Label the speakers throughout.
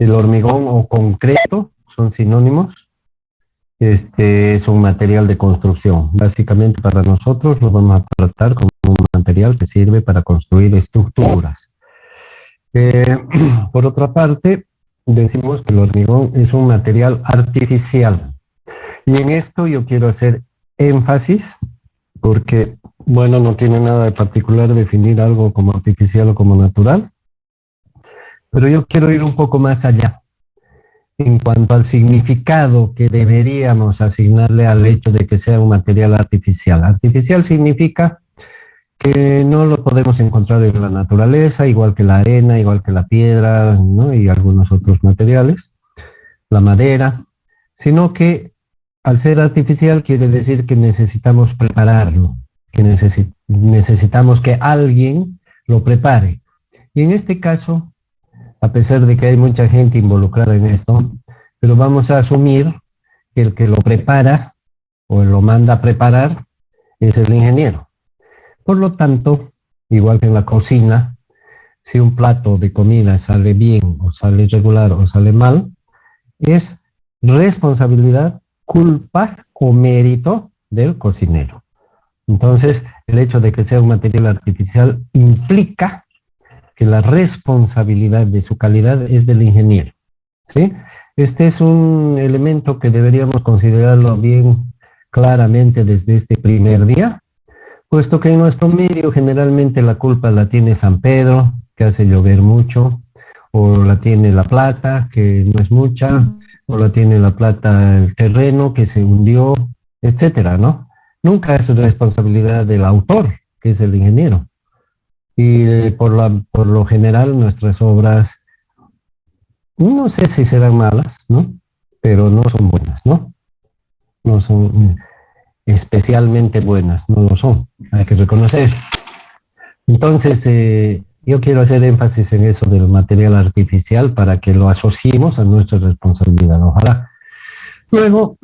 Speaker 1: El hormigón o concreto son sinónimos. Es un material de construcción. Básicamente para nosotros lo vamos a tratar como un material que sirve para construir estructuras. Eh, por otra parte, decimos que el hormigón es un material artificial. Y en esto yo quiero hacer énfasis porque, bueno, no tiene nada de particular definir algo como artificial o como natural, pero yo quiero ir un poco más allá en cuanto al significado que deberíamos asignarle al hecho de que sea un material artificial. Artificial significa que no lo podemos encontrar en la naturaleza, igual que la arena, igual que la piedra, ¿no? Y algunos otros materiales, la madera, sino que al ser artificial quiere decir que necesitamos prepararlo, que necesitamos que alguien lo prepare. Y en este caso, a pesar de que hay mucha gente involucrada en esto, pero vamos a asumir que el que lo prepara o lo manda a preparar es el ingeniero. Por lo tanto, igual que en la cocina, si un plato de comida sale bien o sale regular o sale mal, es responsabilidad, culpa o mérito del cocinero. Entonces, el hecho de que sea un material artificial implica que la responsabilidad de su calidad es del ingeniero, ¿sí? Este es un elemento que deberíamos considerarlo bien claramente desde este primer día, puesto que en nuestro medio generalmente la culpa la tiene San Pedro, que hace llover mucho, o la tiene La Plata, que no es mucha, o la tiene La Plata el terreno que se hundió, etcétera, ¿no? Nunca es responsabilidad del autor, que es el ingeniero. Y por lo general nuestras obras, no sé si serán malas, ¿no? Pero no son buenas, ¿no? No son especialmente buenas, no lo son, hay que reconocer. Entonces, yo quiero hacer énfasis en eso del material artificial para que lo asociemos a nuestra responsabilidad, ojalá. Luego,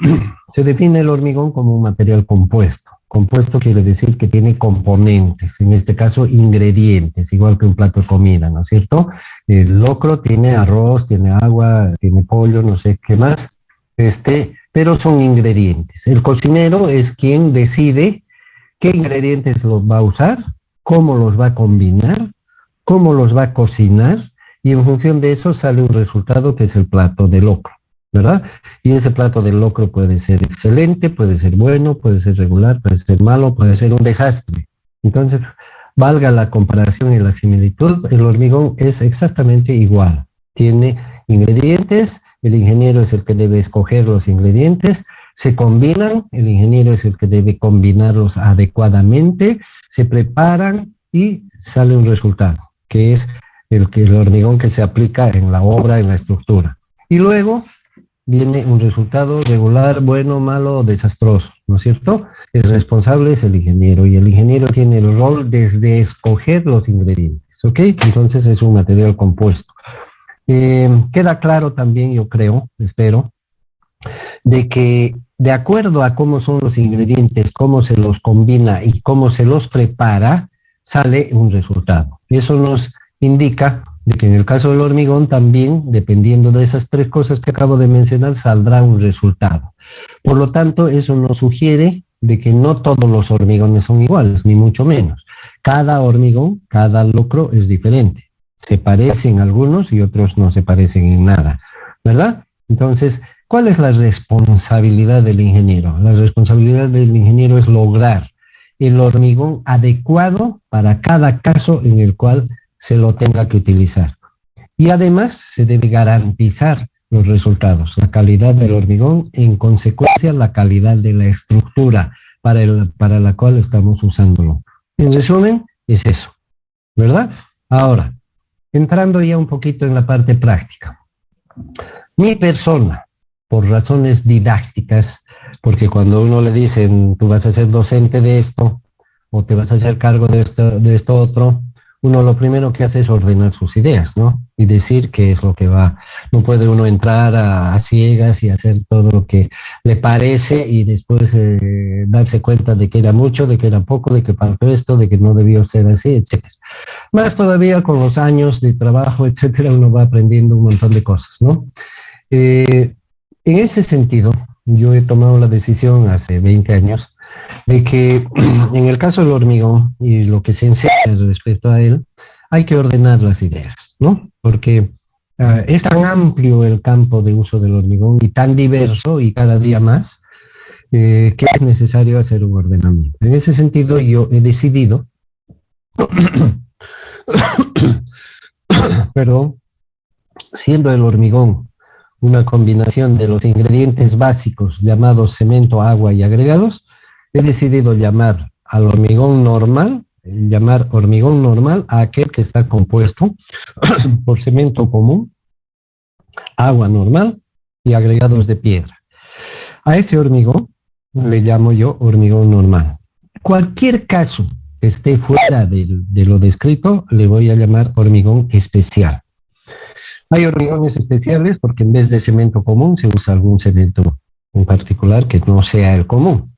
Speaker 1: se define el hormigón como un material compuesto. Compuesto quiere decir que tiene componentes, en este caso ingredientes, igual que un plato de comida, ¿no es cierto? El locro tiene arroz, tiene agua, tiene pollo, no sé qué más, pero son ingredientes. El cocinero es quien decide qué ingredientes los va a usar, cómo los va a combinar, cómo los va a cocinar, y en función de eso sale un resultado que es el plato de locro, ¿verdad? Y ese plato de locro puede ser excelente, puede ser bueno, puede ser regular, puede ser malo, puede ser un desastre. Entonces, valga la comparación y la similitud, el hormigón es exactamente igual. Tiene ingredientes, el ingeniero es el que debe escoger los ingredientes, se combinan, el ingeniero es el que debe combinarlos adecuadamente, se preparan y sale un resultado, que es el hormigón que se aplica en la obra, en la estructura. Y luego viene un resultado regular, bueno, malo o desastroso, ¿no es cierto? El responsable es el ingeniero y el ingeniero tiene el rol desde escoger los ingredientes, ¿ok? Entonces es un material compuesto. Queda claro también, yo creo, espero, de que de acuerdo a cómo son los ingredientes, cómo se los combina y cómo se los prepara, sale un resultado. Y eso nos indica de que en el caso del hormigón también, dependiendo de esas tres cosas que acabo de mencionar, saldrá un resultado. Por lo tanto, eso nos sugiere de que no todos los hormigones son iguales, ni mucho menos. Cada hormigón, cada locro es diferente. Se parecen algunos y otros no se parecen en nada, ¿verdad? Entonces, ¿cuál es la responsabilidad del ingeniero? La responsabilidad del ingeniero es lograr el hormigón adecuado para cada caso en el cual se lo tenga que utilizar. Y además se debe garantizar los resultados, la calidad del hormigón, en consecuencia la calidad de la estructura para la cual estamos usándolo. En resumen, es eso, ¿verdad? Ahora, entrando ya un poquito en la parte práctica. Mi persona, por razones didácticas, porque cuando uno le dicen, tú vas a ser docente de esto, o te vas a hacer cargo de esto otro, uno lo primero que hace es ordenar sus ideas, ¿no? Y decir qué es lo que va. No puede uno entrar a ciegas y hacer todo lo que le parece y después darse cuenta de que era mucho, de que era poco, de que faltó esto, de que no debió ser así, etcétera. Más todavía con los años de trabajo, etcétera, uno va aprendiendo un montón de cosas, ¿no? Eh, en ese sentido, yo he tomado la decisión hace 20 años de que en el caso del hormigón y lo que se enseña respecto a él, hay que ordenar las ideas, ¿no? Porque es tan amplio el campo de uso del hormigón y tan diverso y cada día más que es necesario hacer un ordenamiento. En ese sentido, yo he decidido, perdón, siendo el hormigón una combinación de los ingredientes básicos llamados cemento, agua y agregados, he decidido llamar hormigón normal a aquel que está compuesto por cemento común, agua normal y agregados de piedra. A ese hormigón le llamo yo hormigón normal. Cualquier caso que esté fuera de lo descrito, le voy a llamar hormigón especial. Hay hormigones especiales porque en vez de cemento común se usa algún cemento en particular que no sea el común.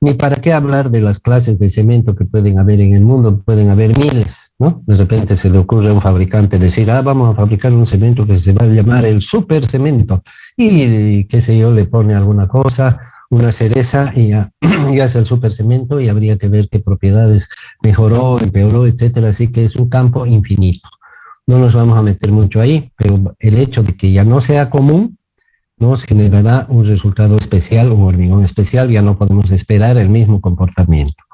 Speaker 1: Ni para qué hablar de las clases de cemento que pueden haber en el mundo, pueden haber miles, ¿no? De repente se le ocurre a un fabricante decir, vamos a fabricar un cemento que se va a llamar el super cemento, y qué sé yo, le pone alguna cosa, una cereza, y ya, y hace el super cemento, y habría que ver qué propiedades mejoró, empeoró, etcétera, así que es un campo infinito. No nos vamos a meter mucho ahí, pero el hecho de que ya no sea común nos generará un resultado especial, un hormigón especial, ya no podemos esperar el mismo comportamiento.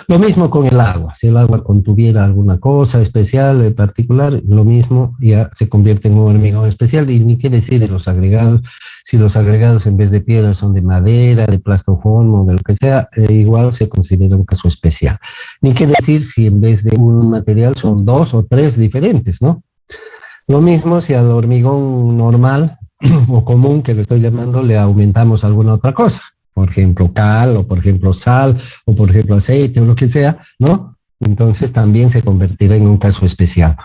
Speaker 1: Lo mismo con el agua, si el agua contuviera alguna cosa especial, en particular, lo mismo ya se convierte en un hormigón especial, y ni qué decir de los agregados, si los agregados en vez de piedra son de madera, de plastofono, de lo que sea, igual se considera un caso especial. Ni qué decir si en vez de un material son dos o tres diferentes, ¿no? Lo mismo si al hormigón normal o común, que lo estoy llamando, le aumentamos alguna otra cosa, por ejemplo cal, o por ejemplo sal, o por ejemplo aceite, o lo que sea, ¿no? Entonces también se convertirá en un caso especial.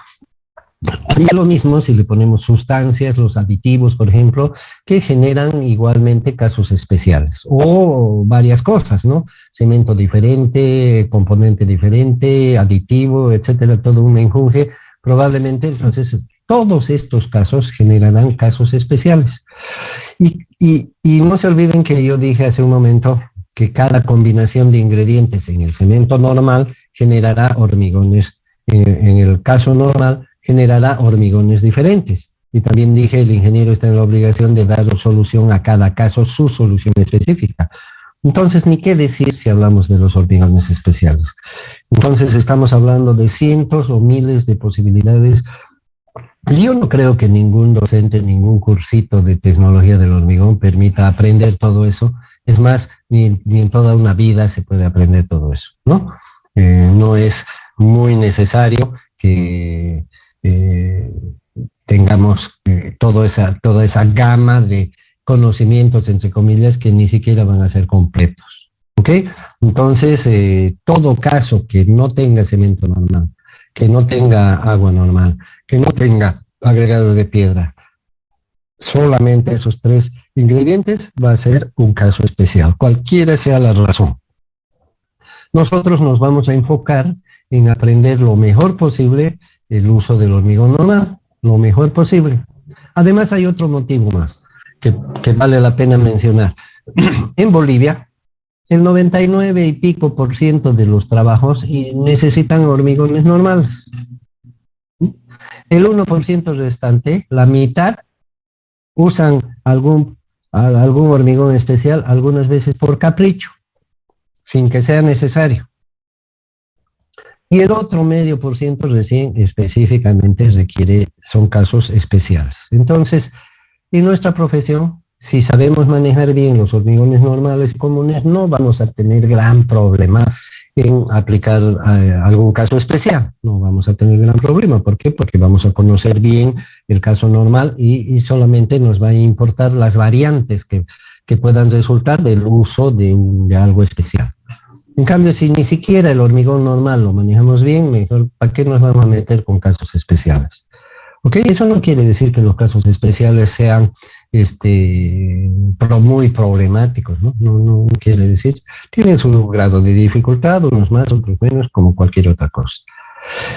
Speaker 1: Y lo mismo si le ponemos sustancias, los aditivos, por ejemplo, que generan igualmente casos especiales, o varias cosas, ¿no? Cemento diferente, componente diferente, aditivo, etcétera, todo un enjunje, probablemente entonces todos estos casos generarán casos especiales. Y no se olviden que yo dije hace un momento que cada combinación de ingredientes en el cemento normal generará hormigones, en el caso normal, generará hormigones diferentes. Y también dije, el ingeniero está en la obligación de dar solución a cada caso, su solución específica. Entonces, ni qué decir si hablamos de los hormigones especiales. Entonces, estamos hablando de cientos o miles de posibilidades. Yo no creo que ningún docente, ningún cursito de tecnología del hormigón permita aprender todo eso. Es más, ni en toda una vida se puede aprender todo eso, ¿no? No es muy necesario que tengamos toda esa gama de conocimientos, entre comillas, que ni siquiera van a ser completos, ¿ok? Entonces, todo caso que no tenga cemento normal, que no tenga agua normal, que no tenga agregados de piedra, solamente esos tres ingredientes, va a ser un caso especial, cualquiera sea la razón. Nosotros nos vamos a enfocar en aprender lo mejor posible el uso del hormigón normal, lo mejor posible. Además, hay otro motivo más que vale la pena mencionar. En Bolivia, el 99 y pico por ciento de los trabajos necesitan hormigones normales. El 1% restante, la mitad, usan algún hormigón especial, algunas veces por capricho, sin que sea necesario. Y el otro medio por ciento recién específicamente son casos especiales. Entonces, en nuestra profesión, si sabemos manejar bien los hormigones normales y comunes, no vamos a tener gran problema en aplicar algún caso especial. No vamos a tener gran problema. ¿Por qué? Porque vamos a conocer bien el caso normal y solamente nos va a importar las variantes que puedan resultar del uso de algo especial. En cambio, si ni siquiera el hormigón normal lo manejamos bien, mejor, ¿para qué nos vamos a meter con casos especiales? ¿Ok? Eso no quiere decir que los casos especiales sean muy problemáticos, ¿no? No quiere decir. Tienen su grado de dificultad, unos más, otros menos, como cualquier otra cosa.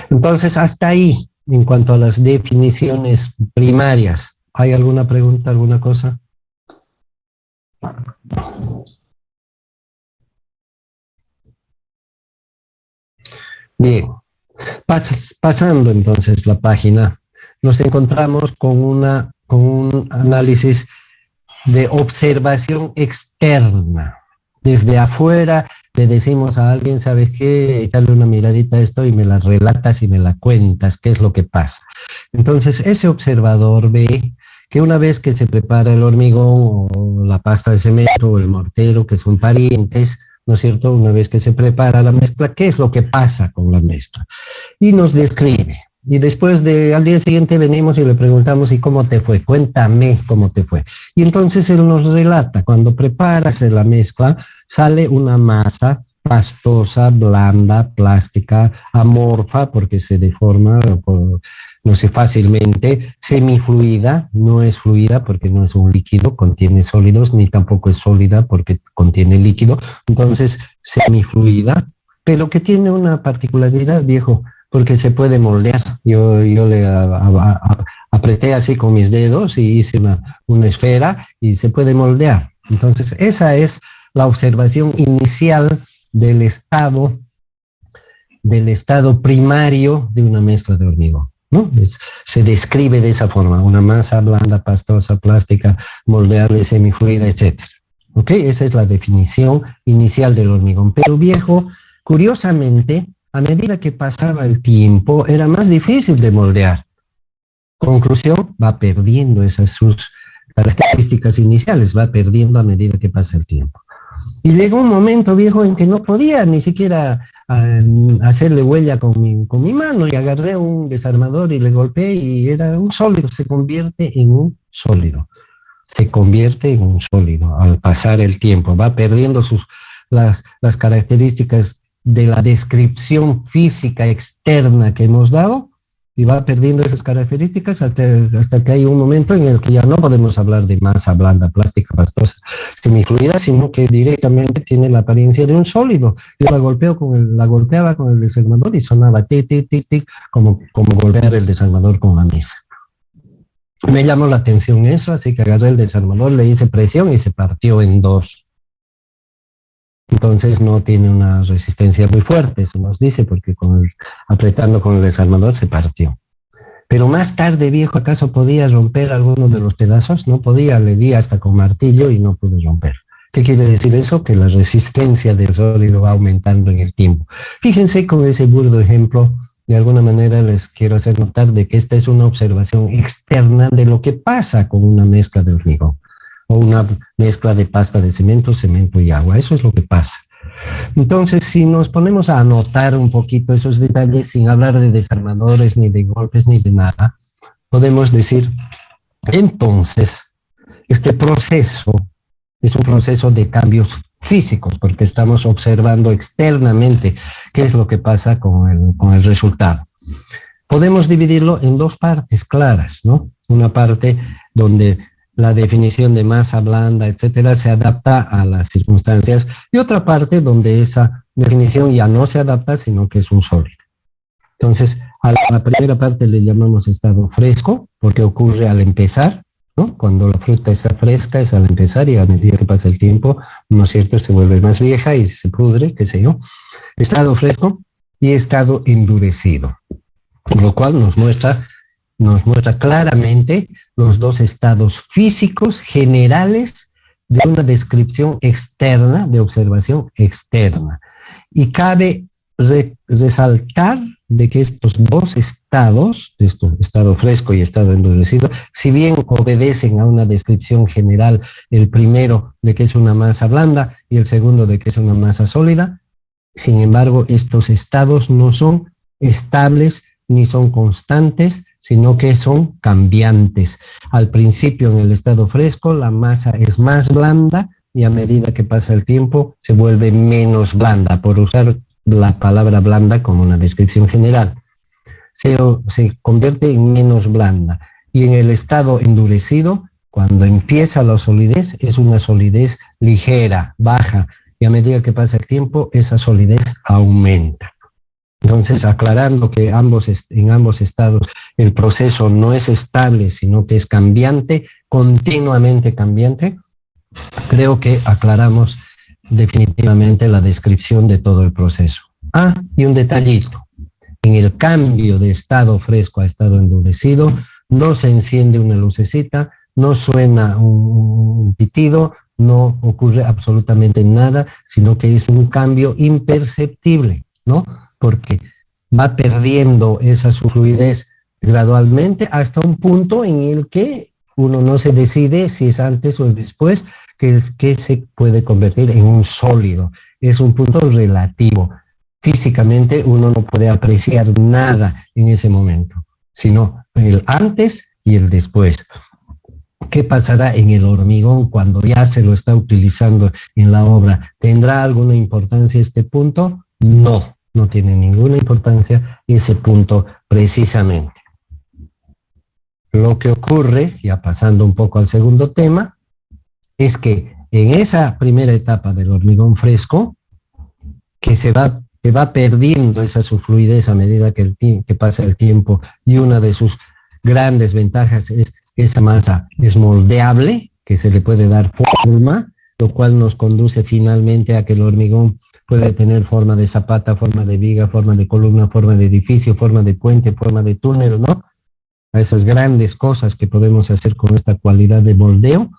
Speaker 1: Entonces, hasta ahí, en cuanto a las definiciones primarias. ¿Hay alguna pregunta, alguna cosa? Bien, pasando entonces la página, nos encontramos con un análisis de observación externa. Desde afuera le decimos a alguien, ¿sabes qué? Dale una miradita a esto y me la relatas y me la cuentas, qué es lo que pasa. Entonces, ese observador ve que una vez que se prepara el hormigón o la pasta de cemento o el mortero, que son parientes, ¿no es cierto? Una vez que se prepara la mezcla, ¿qué es lo que pasa con la mezcla? Y nos describe. Y después al día siguiente venimos y le preguntamos, ¿y cómo te fue? Cuéntame cómo te fue. Y entonces él nos relata, cuando preparas la mezcla, sale una masa pastosa, blanda, plástica, amorfa, porque se deforma, no sé, fácilmente, semifluida, no es fluida porque no es un líquido, contiene sólidos, ni tampoco es sólida porque contiene líquido, entonces semifluida, pero que tiene una particularidad, viejo, porque se puede moldear. Yo le apreté así con mis dedos y hice una esfera y se puede moldear. Entonces, esa es la observación inicial del estado primario de una mezcla de hormigón, ¿no? Se describe de esa forma, una masa blanda, pastosa, plástica, moldeable, semifluida, etcétera. ¿Ok? Esa es la definición inicial del hormigón. Pero viejo, curiosamente, a medida que pasaba el tiempo, era más difícil de moldear. Conclusión, va perdiendo esas sus características iniciales, va perdiendo a medida que pasa el tiempo. Y llegó un momento, viejo, en que no podía ni siquiera hacerle huella con mi mano y agarré un desarmador y le golpeé y era un sólido, se convierte en un sólido. Se convierte en un sólido al pasar el tiempo, va perdiendo las características de la descripción física externa que hemos dado y va perdiendo esas características hasta que hay un momento en el que ya no podemos hablar de masa blanda, plástica, pastosa, semifluida, sino que directamente tiene la apariencia de un sólido. Yo la golpeaba con el desarmador y sonaba tic, tic, tic, tic, como golpear el desarmador con la mesa. Me llamó la atención eso, así que agarré el desarmador, le hice presión y se partió en dos. Entonces no tiene una resistencia muy fuerte, eso nos dice, porque apretando con el desarmador se partió. Pero más tarde, viejo, ¿acaso podía romper alguno de los pedazos? No podía, le di hasta con martillo y no pude romper. ¿Qué quiere decir eso? Que la resistencia del sólido va aumentando en el tiempo. Fíjense con ese burdo ejemplo, de alguna manera les quiero hacer notar de que esta es una observación externa de lo que pasa con una mezcla de hormigón o una mezcla de pasta de cemento, cemento y agua. Eso es lo que pasa. Entonces, si nos ponemos a anotar un poquito esos detalles sin hablar de desarmadores, ni de golpes, ni de nada, podemos decir, entonces, este proceso es un proceso de cambios físicos, porque estamos observando externamente qué es lo que pasa con el resultado. Podemos dividirlo en dos partes claras, ¿no? Una parte donde la definición de masa blanda, etcétera, se adapta a las circunstancias, y otra parte donde esa definición ya no se adapta, sino que es un sólido. Entonces, a la primera parte le llamamos estado fresco, porque ocurre al empezar, ¿no? Cuando la fruta está fresca es al empezar y a medida que pasa el tiempo, ¿no es cierto?, se vuelve más vieja y se pudre, qué sé yo. Estado fresco y estado endurecido, lo cual nos muestra claramente los dos estados físicos generales de una descripción externa, de observación externa. Y cabe resaltar de que estos dos estados, estado fresco y estado endurecido, si bien obedecen a una descripción general, el primero de que es una masa blanda y el segundo de que es una masa sólida, sin embargo, estos estados no son estables ni son constantes, sino que son cambiantes. Al principio, en el estado fresco, la masa es más blanda y a medida que pasa el tiempo se vuelve menos blanda, por usar la palabra blanda como una descripción general. Se convierte en menos blanda. Y en el estado endurecido, cuando empieza la solidez, es una solidez ligera, baja, y a medida que pasa el tiempo, esa solidez aumenta. Entonces, aclarando que en ambos estados el proceso no es estable, sino que es cambiante, continuamente cambiante, creo que aclaramos definitivamente la descripción de todo el proceso. Ah, y un detallito. En el cambio de estado fresco a estado endurecido, no se enciende una lucecita, no suena un pitido, no ocurre absolutamente nada, sino que es un cambio imperceptible, ¿no? Porque va perdiendo esa su fluidez gradualmente hasta un punto en el que uno no se decide si es antes o después, que se puede convertir en un sólido. Es un punto relativo. Físicamente uno no puede apreciar nada en ese momento, sino el antes y el después. ¿Qué pasará en el hormigón cuando ya se lo está utilizando en la obra? ¿Tendrá alguna importancia este punto? No, no tiene ninguna importancia ese punto precisamente. Lo que ocurre, ya pasando un poco al segundo tema, es que en esa primera etapa del hormigón fresco, que va perdiendo esa su fluidez a medida que pasa el tiempo, y una de sus grandes ventajas es que esa masa es moldeable, que se le puede dar forma, lo cual nos conduce finalmente a que el hormigón puede tener forma de zapata, forma de viga, forma de columna, forma de edificio, forma de puente, forma de túnel, ¿no? A esas grandes cosas que podemos hacer con esta cualidad de moldeo,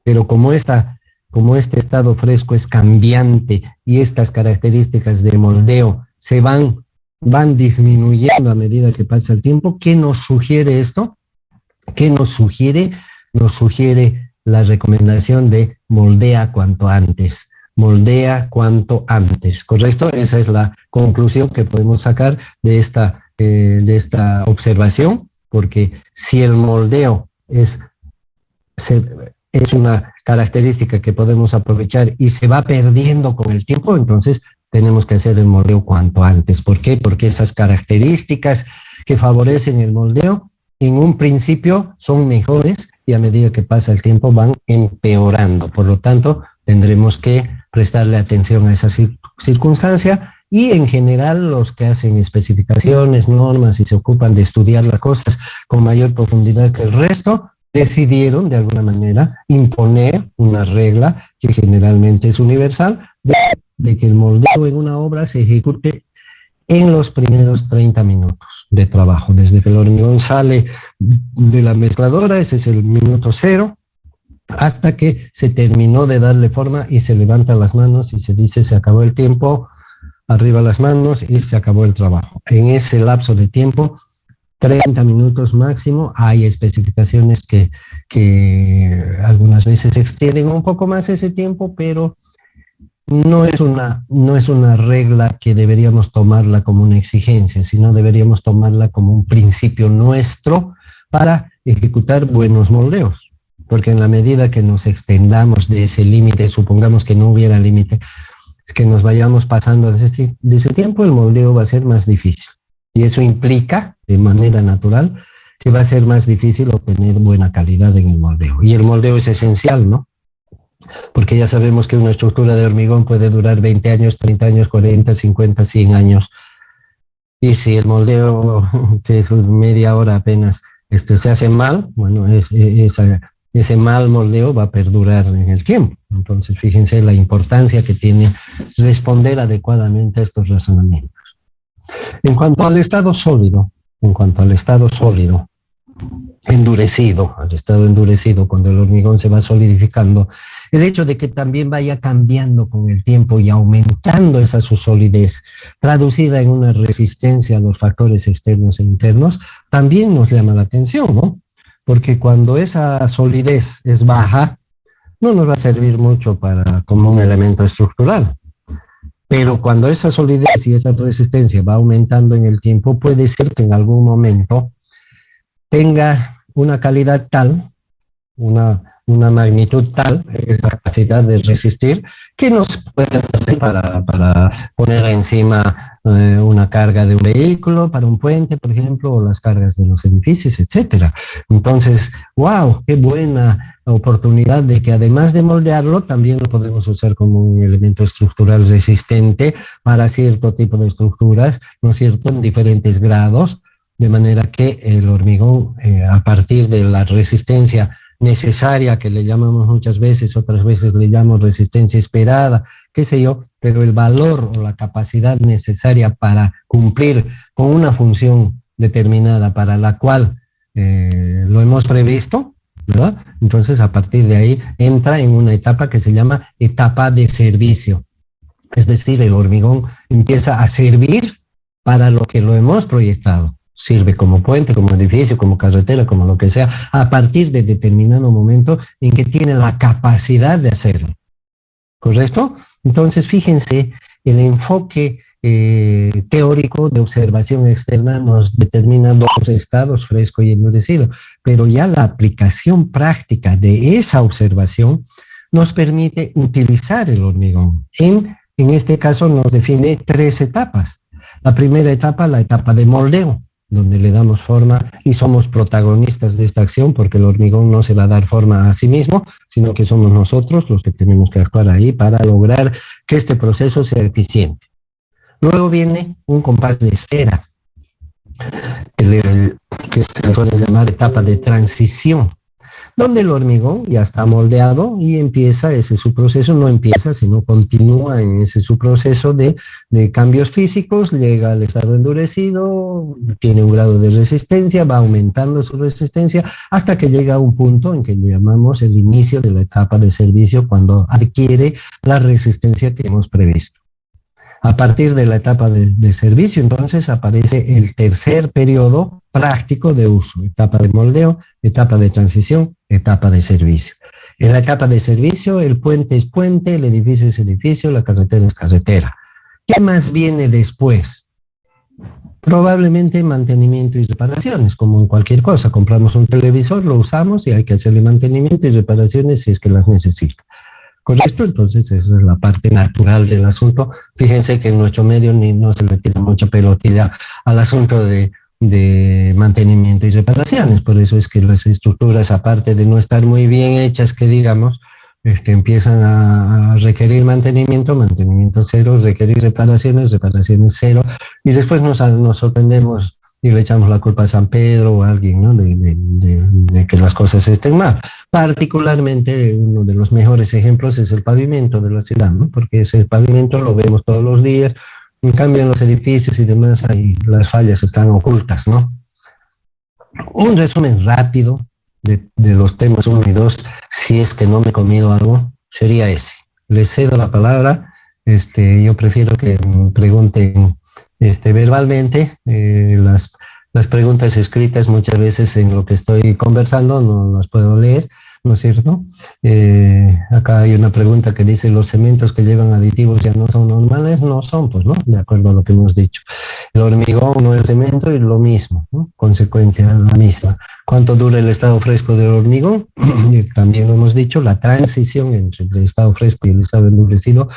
Speaker 1: pero como este estado fresco es cambiante y estas características de moldeo van disminuyendo a medida que pasa el tiempo, ¿qué nos sugiere esto? ¿Qué nos sugiere? Nos sugiere la recomendación de moldea cuanto antes. Moldea cuanto antes, ¿correcto? Esa es la conclusión que podemos sacar de esta observación, porque si el moldeo es una característica que podemos aprovechar y se va perdiendo con el tiempo, entonces tenemos que hacer el moldeo cuanto antes. ¿Por qué? Porque esas características que favorecen el moldeo en un principio son mejores y a medida que pasa el tiempo van empeorando. Por lo tanto, tendremos que prestarle atención a esa circunstancia, y en general los que hacen especificaciones, normas y se ocupan de estudiar las cosas con mayor profundidad que el resto, decidieron de alguna manera imponer una regla que generalmente es universal, de que el moldeo en una obra se ejecute en los primeros 30 minutos de trabajo. Desde que el hormigón sale de la mezcladora, ese es el minuto cero, hasta que se terminó de darle forma y se levantan las manos y se dice se acabó el tiempo, arriba las manos y se acabó el trabajo. En ese lapso de tiempo, 30 minutos máximo. Hay especificaciones que algunas veces extienden un poco más ese tiempo, pero no es una regla que deberíamos tomarla como una exigencia, sino deberíamos tomarla como un principio nuestro para ejecutar buenos moldeos. Porque en la medida que nos extendamos de ese límite, supongamos que no hubiera límite, que nos vayamos pasando de ese tiempo, el moldeo va a ser más difícil. Y eso implica, de manera natural, que va a ser más difícil obtener buena calidad en el moldeo. Y el moldeo es esencial, ¿no? Porque ya sabemos que una estructura de hormigón puede durar 20 años, 30 años, 40, 50, 100 años. Y si el moldeo, que es media hora apenas, se hace mal, bueno, ese mal moldeo va a perdurar en el tiempo. Entonces, fíjense la importancia que tiene responder adecuadamente a estos razonamientos. En cuanto al estado sólido, endurecido, al estado endurecido, cuando el hormigón se va solidificando, el hecho de que también vaya cambiando con el tiempo y aumentando esa su solidez, traducida en una resistencia a los factores externos e internos, también nos llama la atención, ¿no? Porque cuando esa solidez es baja, no nos va a servir mucho como un elemento estructural. Pero cuando esa solidez y esa resistencia va aumentando en el tiempo, puede ser que en algún momento tenga una calidad tal, una una magnitud tal, la capacidad de resistir, que no se puede hacer para poner encima una carga de un vehículo, para un puente, por ejemplo, o las cargas de los edificios, etcétera. Entonces, wow, qué buena oportunidad de que además de moldearlo, también lo podemos usar como un elemento estructural resistente para cierto tipo de estructuras, ¿no es cierto?, en diferentes grados, de manera que el hormigón, a partir de la resistencia necesaria, que le llamamos muchas veces, otras veces le llamamos resistencia esperada, qué sé yo, pero el valor o la capacidad necesaria para cumplir con una función determinada para la cual lo hemos previsto, ¿verdad? Entonces, a partir de ahí entra en una etapa que se llama etapa de servicio. Es decir, el hormigón empieza a servir para lo que lo hemos proyectado. Sirve como puente, como edificio, como carretera, como lo que sea, a partir de determinado momento en que tiene la capacidad de hacerlo. ¿Correcto? Entonces, fíjense, el enfoque teórico de observación externa nos determina dos estados, fresco y endurecido, pero ya la aplicación práctica de esa observación nos permite utilizar el hormigón. En este caso nos define tres etapas. La primera etapa, la etapa de moldeo, donde le damos forma y somos protagonistas de esta acción, porque el hormigón no se va a dar forma a sí mismo, sino que somos nosotros los que tenemos que actuar ahí para lograr que este proceso sea eficiente. Luego viene un compás de espera, que se le suele llamar etapa de transición, donde el hormigón ya está moldeado y empieza ese su proceso, no empieza, sino continúa en ese su proceso de cambios físicos, llega al estado endurecido, tiene un grado de resistencia, va aumentando su resistencia hasta que llega a un punto en que le llamamos el inicio de la etapa de servicio, cuando adquiere la resistencia que hemos previsto. A partir de la etapa de servicio, entonces, aparece el tercer periodo práctico de uso, etapa de moldeo, etapa de transición, etapa de servicio. En la etapa de servicio, el puente es puente, el edificio es edificio, la carretera es carretera. ¿Qué más viene después? Probablemente mantenimiento y reparaciones, como en cualquier cosa. Compramos un televisor, lo usamos y hay que hacerle mantenimiento y reparaciones si es que las necesita. ¿Correcto? Entonces esa es la parte natural del asunto. Fíjense que en nuestro medio no se le tira mucha pelotilla al asunto de mantenimiento y reparaciones. Por eso es que las estructuras, aparte de no estar muy bien hechas, que digamos, empiezan a requerir mantenimiento, mantenimiento cero, requerir reparaciones, reparaciones cero, y después nos sorprendemos y le echamos la culpa a San Pedro o a alguien, ¿no?, de que las cosas estén mal. Particularmente, uno de los mejores ejemplos es el pavimento de la ciudad, ¿no?, porque ese pavimento lo vemos todos los días. En cambio, en los edificios y demás, ahí las fallas están ocultas, ¿no? Un resumen rápido de los temas 1 y 2, si es que no me he comido algo, sería ese. Les cedo la palabra. Yo prefiero que me pregunten verbalmente. Las preguntas escritas muchas veces en lo que estoy conversando no las puedo leer, ¿no es cierto? Acá hay una pregunta que dice: ¿los cementos que llevan aditivos ya no son normales? No son, pues, ¿no? De acuerdo a lo que hemos dicho. El hormigón no es cemento y lo mismo, ¿no? Consecuencia la misma. ¿Cuánto dura el estado fresco del hormigón? También lo hemos dicho, la transición entre el estado fresco y el estado endurecido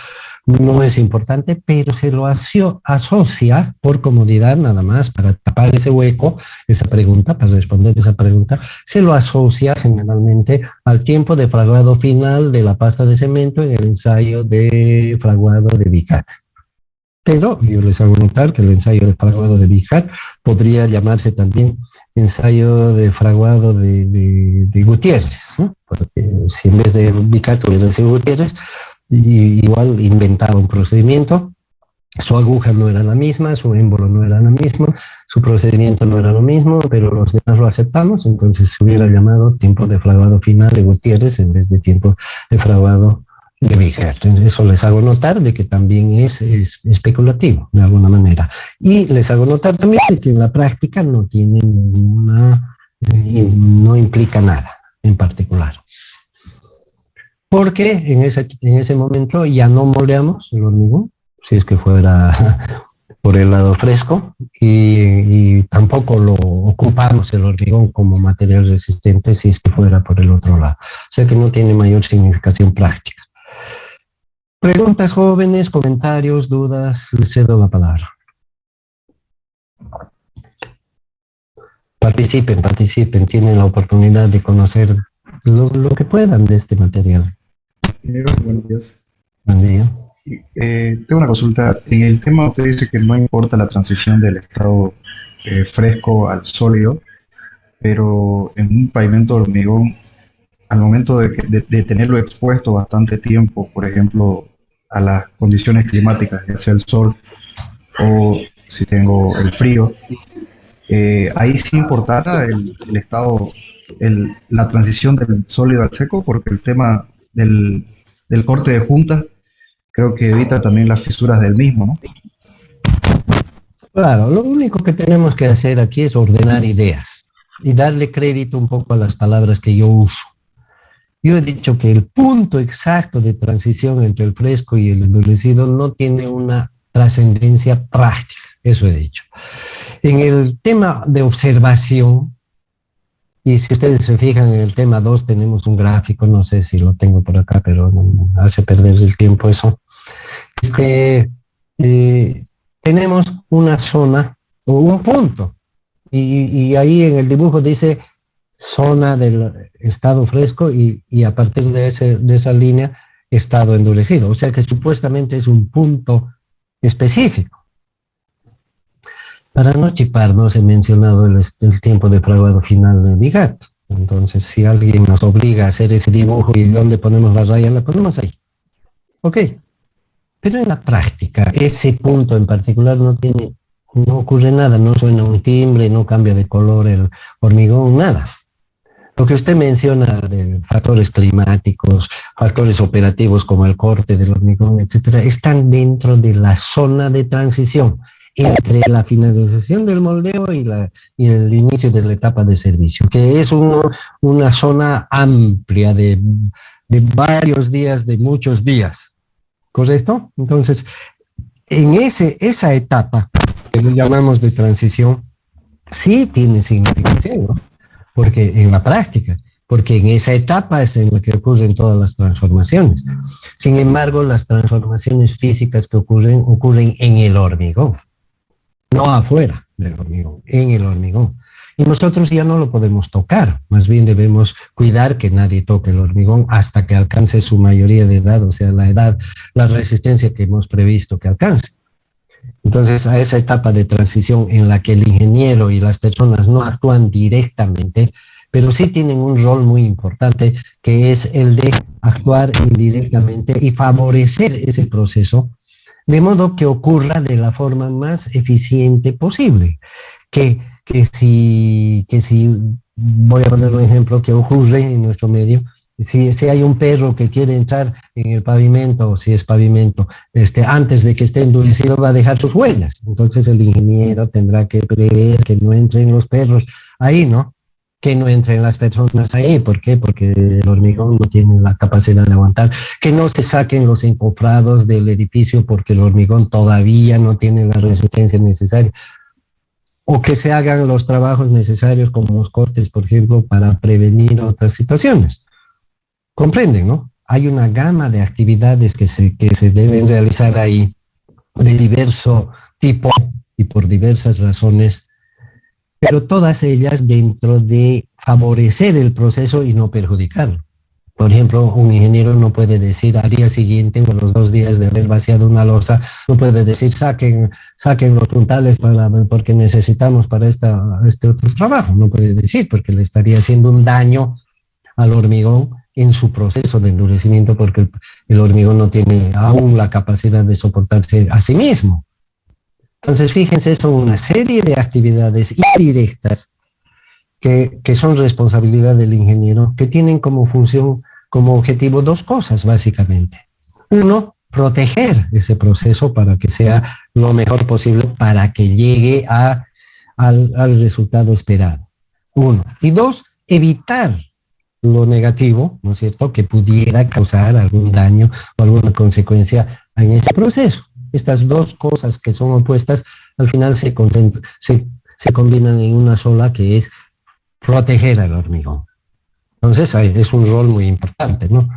Speaker 1: no es importante, pero se lo asocia por comodidad, nada más, para tapar ese hueco, esa pregunta, para responder esa pregunta, se lo asocia generalmente al tiempo de fraguado final de la pasta de cemento en el ensayo de fraguado de Vicat. Pero yo les hago notar que el ensayo de fraguado de Vicat podría llamarse también ensayo de fraguado de Gutiérrez, ¿no? Porque si en vez de Vicat hubiera sido Gutiérrez, igual inventaba un procedimiento, su aguja no era la misma, su émbolo no era la misma, su procedimiento no era lo mismo, pero los demás lo aceptamos, entonces se hubiera llamado tiempo de fraguado final de Gutiérrez en vez de tiempo de fraguado de Vicat. Eso les hago notar de que también es especulativo, de alguna manera. Y les hago notar también de que en la práctica no tiene ninguna, no implica nada en particular. Porque en ese momento ya no moldeamos el hormigón, si es que fuera por el lado fresco y tampoco lo ocupamos el hormigón como material resistente si es que fuera por el otro lado. O sea que no tiene mayor significación práctica. Preguntas, jóvenes, comentarios, dudas, les cedo la palabra. Participen, participen, tienen la oportunidad de conocer lo que puedan de este material.
Speaker 2: Buenos días.
Speaker 1: Buen día.
Speaker 2: Tengo una consulta. En el tema usted dice que no importa la transición del estado fresco al sólido, pero en un pavimento de hormigón, al momento de tenerlo expuesto bastante tiempo, por ejemplo, a las condiciones climáticas, ya sea el sol o si tengo el frío, ahí sí importará el estado, la transición del sólido al seco, porque el tema del corte de juntas creo que evita también las fisuras del mismo, ¿no?
Speaker 1: Claro, lo único que tenemos que hacer aquí es ordenar ideas y darle crédito un poco a las palabras que yo uso. Yo he dicho que el punto exacto de transición entre el fresco y el endurecido no tiene una trascendencia práctica, eso he dicho. En el tema de observación, y si ustedes se fijan en el tema 2 tenemos un gráfico, no sé si lo tengo por acá, pero no, hace perder el tiempo eso. Este, tenemos una zona o un punto, y ahí en el dibujo dice zona del estado fresco y a partir de esa línea estado endurecido, o sea que supuestamente es un punto específico. Para no chiparnos he mencionado el tiempo de fraguado final de Bigat. Entonces, si alguien nos obliga a hacer ese dibujo y dónde ponemos la raya, la ponemos ahí. Ok. Pero en la práctica, ese punto en particular no ocurre nada, no suena un timbre, no cambia de color el hormigón, nada. Lo que usted menciona de factores climáticos, factores operativos como el corte del hormigón, etcétera, están dentro de la zona de transición entre la finalización del moldeo y el inicio de la etapa de servicio, que es una zona amplia de varios días, de muchos días, ¿correcto? Entonces, en esa etapa que le llamamos de transición, sí tiene significación, ¿no? Porque en la práctica, porque en esa etapa es en la que ocurren todas las transformaciones. Sin embargo, las transformaciones físicas que ocurren en el hormigón, no afuera del hormigón, en el hormigón. Y nosotros ya no lo podemos tocar, más bien debemos cuidar que nadie toque el hormigón hasta que alcance su mayoría de edad, o sea, la resistencia que hemos previsto que alcance. Entonces, a esa etapa de transición en la que el ingeniero y las personas no actúan directamente, pero sí tienen un rol muy importante, que es el de actuar indirectamente y favorecer ese proceso, de modo que ocurra de la forma más eficiente posible. Que si voy a poner un ejemplo que ocurre en nuestro medio, si hay un perro que quiere entrar en el pavimento, o si es pavimento, antes de que esté endurecido va a dejar sus huellas. Entonces el ingeniero tendrá que prever que no entren los perros ahí, ¿no? Que no entren las personas ahí. ¿Por qué? Porque el hormigón no tiene la capacidad de aguantar. Que no se saquen los encofrados del edificio porque el hormigón todavía no tiene la resistencia necesaria. O que se hagan los trabajos necesarios como los cortes, por ejemplo, para prevenir otras situaciones. ¿Comprenden, no? Hay una gama de actividades que se deben realizar ahí de diverso tipo y por diversas razones, pero todas ellas dentro de favorecer el proceso y no perjudicarlo. Por ejemplo, un ingeniero no puede decir al día siguiente o a los 2 días de haber vaciado una losa, no puede decir saquen los puntales porque necesitamos para este otro trabajo. No puede decir porque le estaría haciendo un daño al hormigón en su proceso de endurecimiento porque el hormigón no tiene aún la capacidad de soportarse a sí mismo. Entonces, fíjense, son una serie de actividades indirectas que son responsabilidad del ingeniero, que tienen como función, como objetivo dos cosas, básicamente. Uno, proteger ese proceso para que sea lo mejor posible, para que llegue al resultado esperado. Uno. Y dos, evitar lo negativo, ¿no es cierto?, que pudiera causar algún daño o alguna consecuencia en ese proceso. Estas dos cosas que son opuestas, al final se combinan en una sola, que es proteger al hormigón. Entonces, es un rol muy importante, ¿no?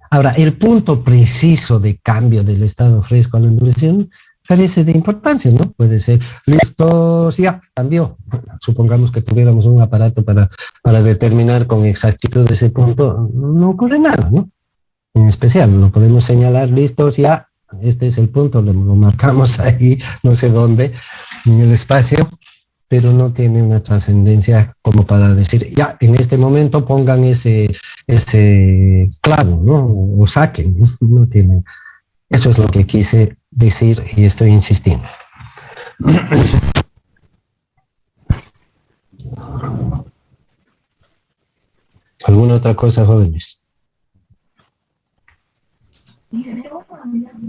Speaker 1: Ahora, el punto preciso de cambio del estado fresco a la endurecido carece de importancia, ¿no? Puede ser, listo, ya, cambió. Supongamos que tuviéramos un aparato para determinar con exactitud ese punto, no ocurre nada, ¿no? En especial, lo podemos señalar, listo, ya, este es el punto, lo marcamos ahí, no sé dónde, en el espacio, pero no tiene una trascendencia como para decir, ya, en este momento pongan ese clavo, ¿no? O saquen, ¿no? No tiene. Eso es lo que quise decir y estoy insistiendo. ¿Alguna otra cosa, jóvenes?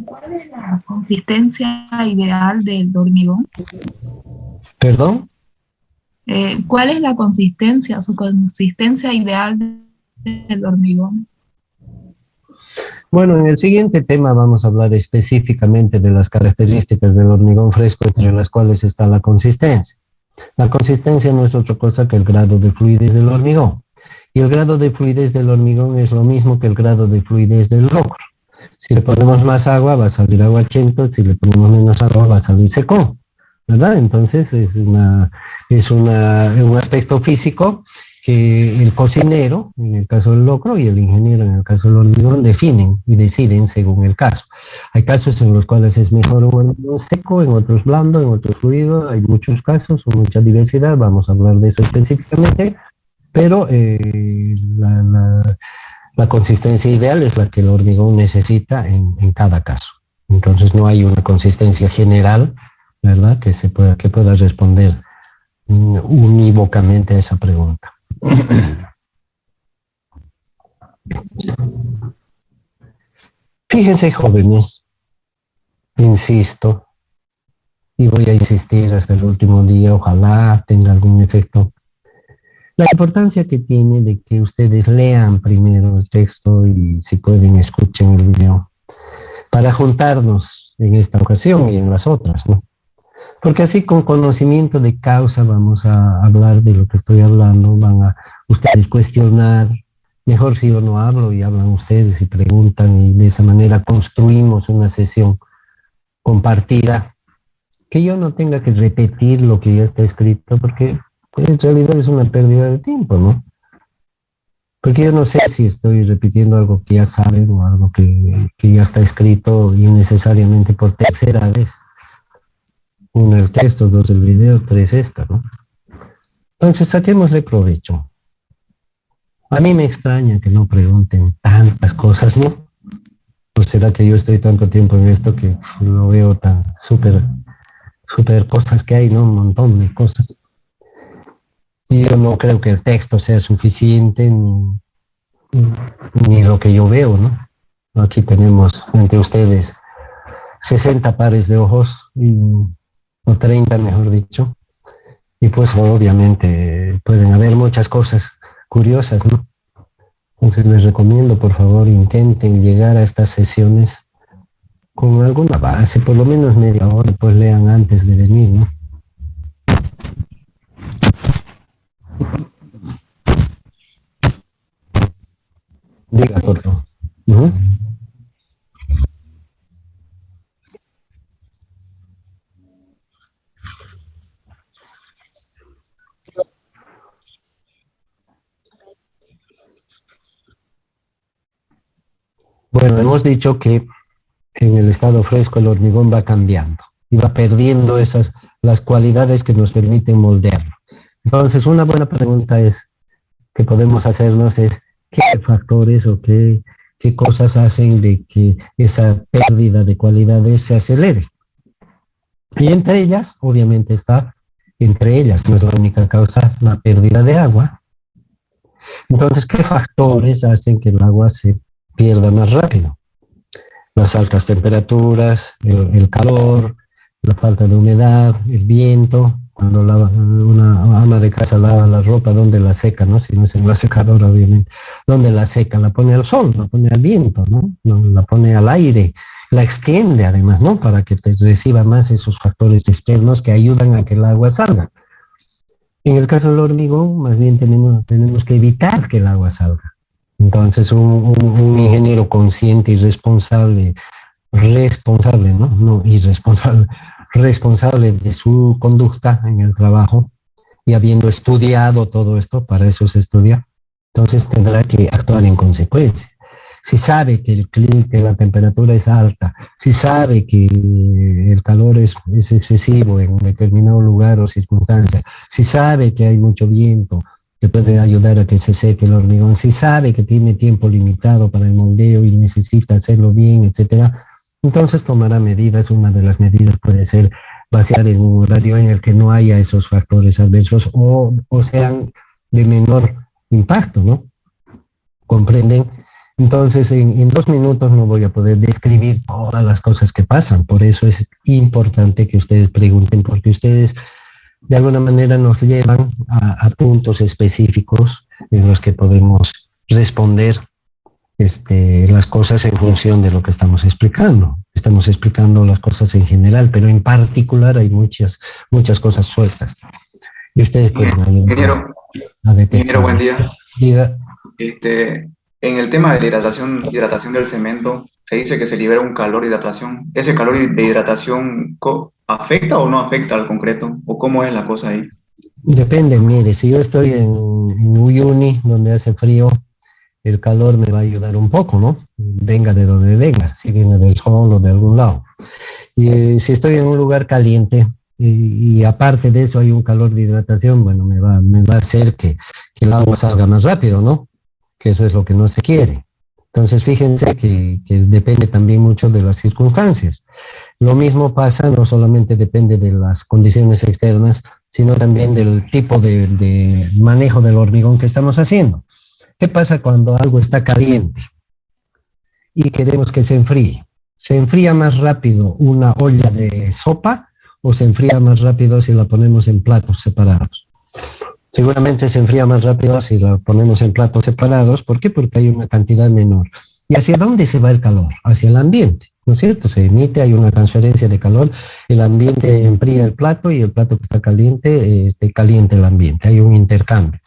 Speaker 3: ¿Cuál es la consistencia ideal del hormigón?
Speaker 1: ¿Perdón?
Speaker 3: ¿Cuál es la consistencia, su consistencia ideal del hormigón?
Speaker 1: Bueno, en el siguiente tema vamos a hablar específicamente de las características del hormigón fresco, entre las cuales está la consistencia. La consistencia no es otra cosa que el grado de fluidez del hormigón. Y el grado de fluidez del hormigón es lo mismo que el grado de fluidez del locro. Si le ponemos más agua, va a salir aguachento; si le ponemos menos agua, va a salir seco, ¿verdad? Entonces es un aspecto físico que el cocinero, en el caso del locro, y el ingeniero, en el caso del hormigón, definen y deciden según el caso. Hay casos en los cuales es mejor un hormigón seco, en otros blando, en otros fluido. Hay muchos casos, mucha diversidad, vamos a hablar de eso específicamente, pero la consistencia ideal es la que el hormigón necesita en cada caso. Entonces no hay una consistencia general, ¿verdad?, que pueda responder unívocamente a esa pregunta. Fíjense, jóvenes, insisto, y voy a insistir hasta el último día, ojalá tenga algún efecto, la importancia que tiene de que ustedes lean primero el texto y, si pueden, escuchen el video, para juntarnos en esta ocasión y en las otras, ¿no? Porque así, con conocimiento de causa, vamos a hablar de lo que estoy hablando, van a ustedes cuestionar, mejor si yo no hablo y hablan ustedes y preguntan, y de esa manera construimos una sesión compartida, que yo no tenga que repetir lo que ya está escrito, porque en realidad es una pérdida de tiempo, ¿no? Porque yo no sé si estoy repitiendo algo que ya saben o algo que ya está escrito innecesariamente por tercera vez. Uno, el texto; dos, el video; tres, esta, ¿no? Entonces, saquémosle provecho. A mí me extraña que no pregunten tantas cosas, ¿no? ¿O será que yo estoy tanto tiempo en esto que lo veo tan súper cosas que hay, ¿no? Un montón de cosas. Y yo no creo que el texto sea suficiente, ni lo que yo veo, ¿no? Aquí tenemos entre ustedes 60 pares de ojos, o 30, mejor dicho, y pues obviamente pueden haber muchas cosas curiosas, ¿no? Entonces les recomiendo, por favor, intenten llegar a estas sesiones con alguna base, por lo menos media hora, pues lean antes de venir, ¿no? Diga, por favor. Bueno, hemos dicho que en el estado fresco el hormigón va cambiando y va perdiendo las cualidades que nos permiten moldearlo. Entonces, una buena pregunta que podemos hacernos es: ¿qué factores o qué cosas hacen de que esa pérdida de cualidades se acelere? Y entre ellas, obviamente no es la única causa, la pérdida de agua. Entonces, ¿qué factores hacen que el agua se pierda más rápido? Las altas temperaturas, el calor, la falta de humedad, el viento. Cuando una ama de casa lava la ropa, ¿dónde la seca, no? Si no es en la secadora, obviamente. ¿Dónde la seca? La pone al sol, la pone al viento, ¿no? La pone al aire. la extiende además, ¿no? Para que te reciba más esos factores externos que ayudan a que el agua salga. En el caso del hormigón, más bien tenemos que evitar que el agua salga. Entonces, un ingeniero consciente y responsable, ¿no? No irresponsable, responsable de su conducta en el trabajo y habiendo estudiado todo esto, para eso se estudia, entonces tendrá que actuar en consecuencia. Si sabe que que la temperatura es alta, si sabe que el calor es excesivo en determinado lugar o circunstancia, si sabe que hay mucho viento que puede ayudar a que se seque el hormigón, si sabe que tiene tiempo limitado para el moldeo y necesita hacerlo bien, etcétera, entonces tomará medidas. Una de las medidas puede ser vaciar en un horario en el que no haya esos factores adversos o sean de menor impacto, ¿no? ¿Comprenden? Entonces, en 2 minutos no voy a poder describir todas las cosas que pasan. Por eso es importante que ustedes pregunten, porque ustedes de alguna manera nos llevan a puntos específicos en los que podemos responder las cosas en función de lo que estamos explicando. Estamos explicando las cosas en general, pero en particular hay muchas cosas sueltas. Y ustedes pueden ayudar
Speaker 4: Ingeniero,
Speaker 1: a
Speaker 4: ingeniero,
Speaker 1: detectar
Speaker 4: buen
Speaker 1: esto.
Speaker 4: día.
Speaker 1: Diga,
Speaker 4: Este, en el tema de la hidratación del cemento, se dice que se libera un calor de hidratación. ¿Ese calor de hidratación afecta o no afecta al concreto? ¿O cómo es la cosa ahí?
Speaker 1: depende, mire, si yo estoy en Uyuni, donde hace frío, el calor me va a ayudar un poco, ¿no? Venga de donde venga, si viene del sol o de algún lado. Y si estoy en un lugar caliente y aparte de eso hay un calor de hidratación, bueno, me va a hacer que el agua salga más rápido, ¿no? Que eso es lo que no se quiere. Entonces, fíjense que depende también mucho de las circunstancias. Lo mismo pasa, no solamente depende de las condiciones externas, sino también del tipo de manejo del hormigón que estamos haciendo. ¿Qué pasa cuando algo está caliente y queremos que se enfríe? ¿Se enfría más rápido una olla de sopa o se enfría más rápido si la ponemos en platos separados? Seguramente se enfría más rápido si la ponemos en platos separados. ¿Por qué? Porque hay una cantidad menor. ¿Y hacia dónde se va el calor? Hacia el ambiente, ¿no es cierto? Se emite, hay una transferencia de calor, el ambiente enfría el plato y el plato que está caliente, calienta el ambiente, hay un intercambio.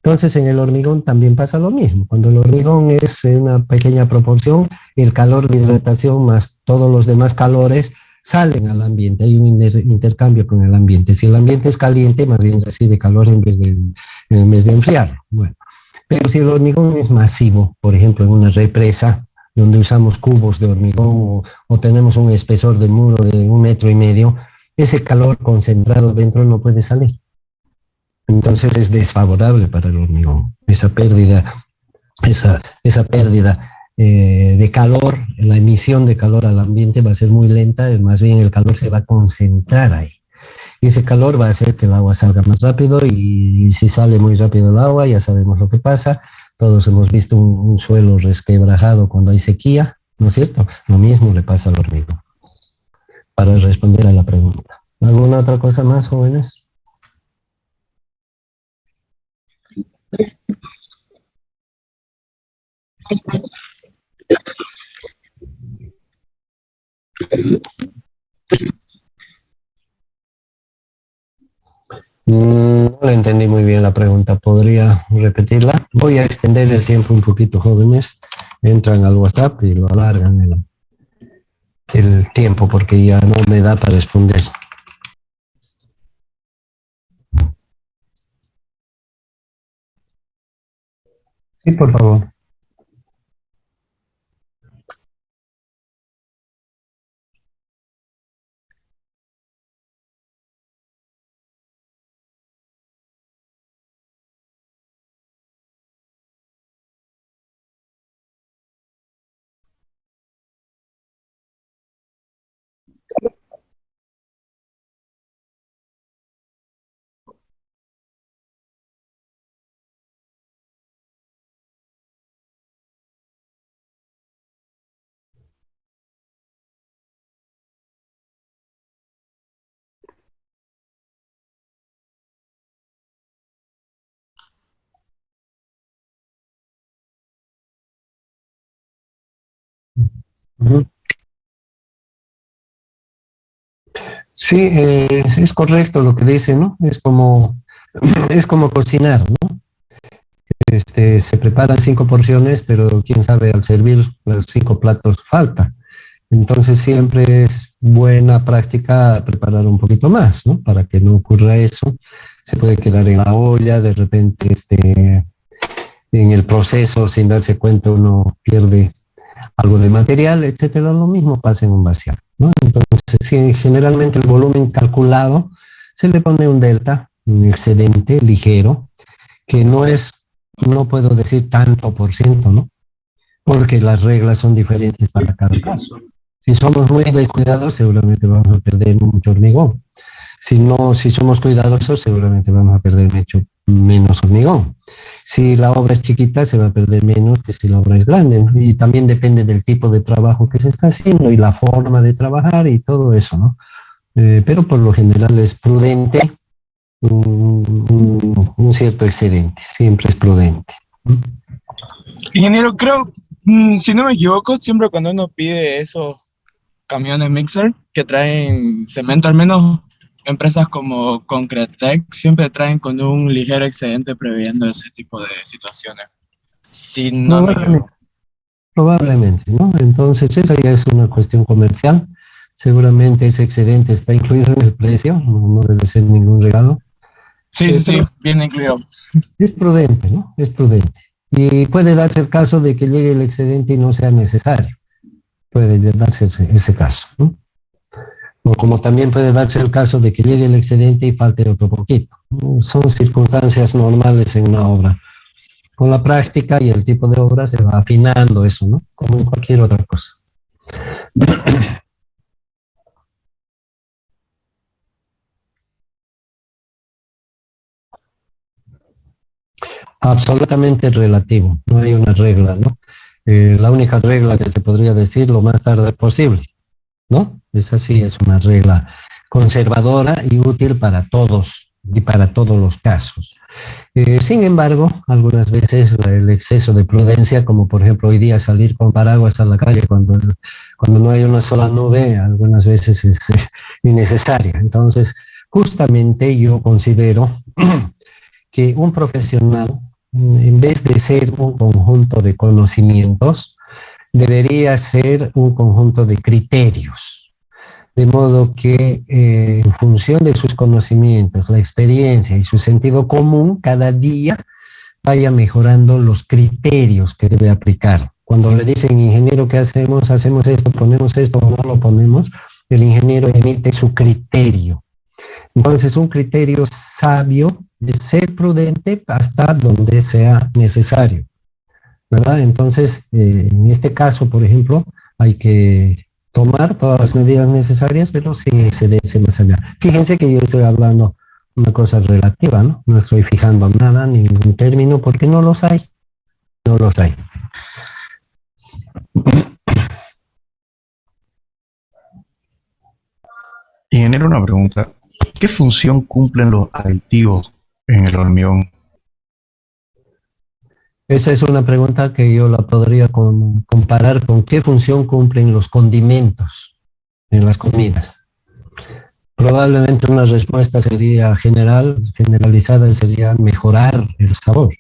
Speaker 1: Entonces, en el hormigón también pasa lo mismo. Cuando el hormigón es en una pequeña proporción, el calor de hidratación más todos los demás calores salen al ambiente. Hay un intercambio con el ambiente. Si el ambiente es caliente, más bien recibe calor en vez de enfriarlo. Bueno, pero si el hormigón es masivo, por ejemplo, en una represa, donde usamos cubos de hormigón o tenemos un espesor de muro de 1,5 metros, ese calor concentrado dentro no puede salir. Entonces es desfavorable para el hormigón. Esa pérdida de calor, la emisión de calor al ambiente va a ser muy lenta, más bien el calor se va a concentrar ahí. Y ese calor va a hacer que el agua salga más rápido y si sale muy rápido el agua, ya sabemos lo que pasa. Todos hemos visto un suelo resquebrajado cuando hay sequía, ¿no es cierto? Lo mismo le pasa al hormigón. Para responder a la pregunta. ¿Alguna otra cosa más, jóvenes? No le entendí muy bien la pregunta. ¿Podría repetirla? Voy a extender el tiempo un poquito, jóvenes. Entran al WhatsApp y lo alargan el tiempo porque ya no me da para responder. Sí, por favor. Ujú. Sí, es correcto lo que dice, ¿no? Es como cocinar, ¿no? Se preparan 5 porciones, pero quién sabe, al servir los 5 platos falta. Entonces siempre es buena práctica preparar un poquito más, ¿no? Para que no ocurra eso. Se puede quedar en la olla, de repente en el proceso, sin darse cuenta, uno pierde algo de material, etcétera. Lo mismo pasa en un vaciado, ¿no? Entonces, si generalmente el volumen calculado se le pone un delta, un excedente ligero, que no puedo decir tanto por ciento, ¿no? Porque las reglas son diferentes para cada caso. Si somos muy descuidados, seguramente vamos a perder mucho hormigón. Si no, si somos cuidadosos, seguramente vamos a perder mucho menos hormigón. Si la obra es chiquita, se va a perder menos que si la obra es grande, ¿no? Y también depende del tipo de trabajo que se está haciendo y la forma de trabajar y todo eso, ¿no? Pero por lo general es prudente un cierto excedente, siempre es prudente.
Speaker 5: Ingeniero, creo, si no me equivoco, siempre cuando uno pide esos camiones mixer que traen cemento, al menos empresas como Concretec siempre traen con un ligero excedente previendo ese tipo de situaciones. Si no me
Speaker 1: Probablemente,
Speaker 5: equivoco.
Speaker 1: probablemente, ¿no? Entonces, esa ya es una cuestión comercial. Seguramente ese excedente está incluido en el precio, no debe ser ningún regalo,
Speaker 5: Sí, sí, sí,
Speaker 1: pero
Speaker 5: viene incluido.
Speaker 1: es prudente, ¿no? Es prudente. Y puede darse el caso de que llegue el excedente y no sea necesario. Puede darse ese caso, ¿no? O como también puede darse el caso de que llegue el excedente y falte otro poquito. Son circunstancias normales en una obra. Con la práctica y el tipo de obra se va afinando eso, ¿no? Como en cualquier otra cosa. Absolutamente relativo, no hay una regla, ¿no? La única regla que se podría decir lo más tarde posible, ¿no? Esa sí es una regla conservadora y útil para todos y para todos los casos. Sin embargo, algunas veces el exceso de prudencia, como por ejemplo hoy día salir con paraguas a la calle cuando no hay una sola nube, algunas veces es innecesaria. Entonces, justamente yo considero que un profesional, en vez de ser un conjunto de conocimientos, debería ser un conjunto de criterios. De modo que en función de sus conocimientos, la experiencia y su sentido común, cada día vaya mejorando los criterios que debe aplicar. Cuando le dicen, ingeniero, ¿qué hacemos? Hacemos esto, ponemos esto o no lo ponemos, el ingeniero emite su criterio. Entonces, un criterio sabio es ser prudente hasta donde sea necesario, ¿verdad? Entonces, en este caso, por ejemplo, hay que tomar todas las medidas necesarias, pero sin excederse más allá. Fíjense que yo estoy hablando una cosa relativa, ¿no? No estoy fijando nada, ningún término, porque no los hay, no los hay.
Speaker 2: Ingeniero, una pregunta. ¿Qué función cumplen los aditivos en el hormigón?
Speaker 1: Esa es una pregunta que yo la podría comparar con qué función cumplen los condimentos en las comidas. Probablemente una respuesta sería generalizada, sería mejorar el sabor.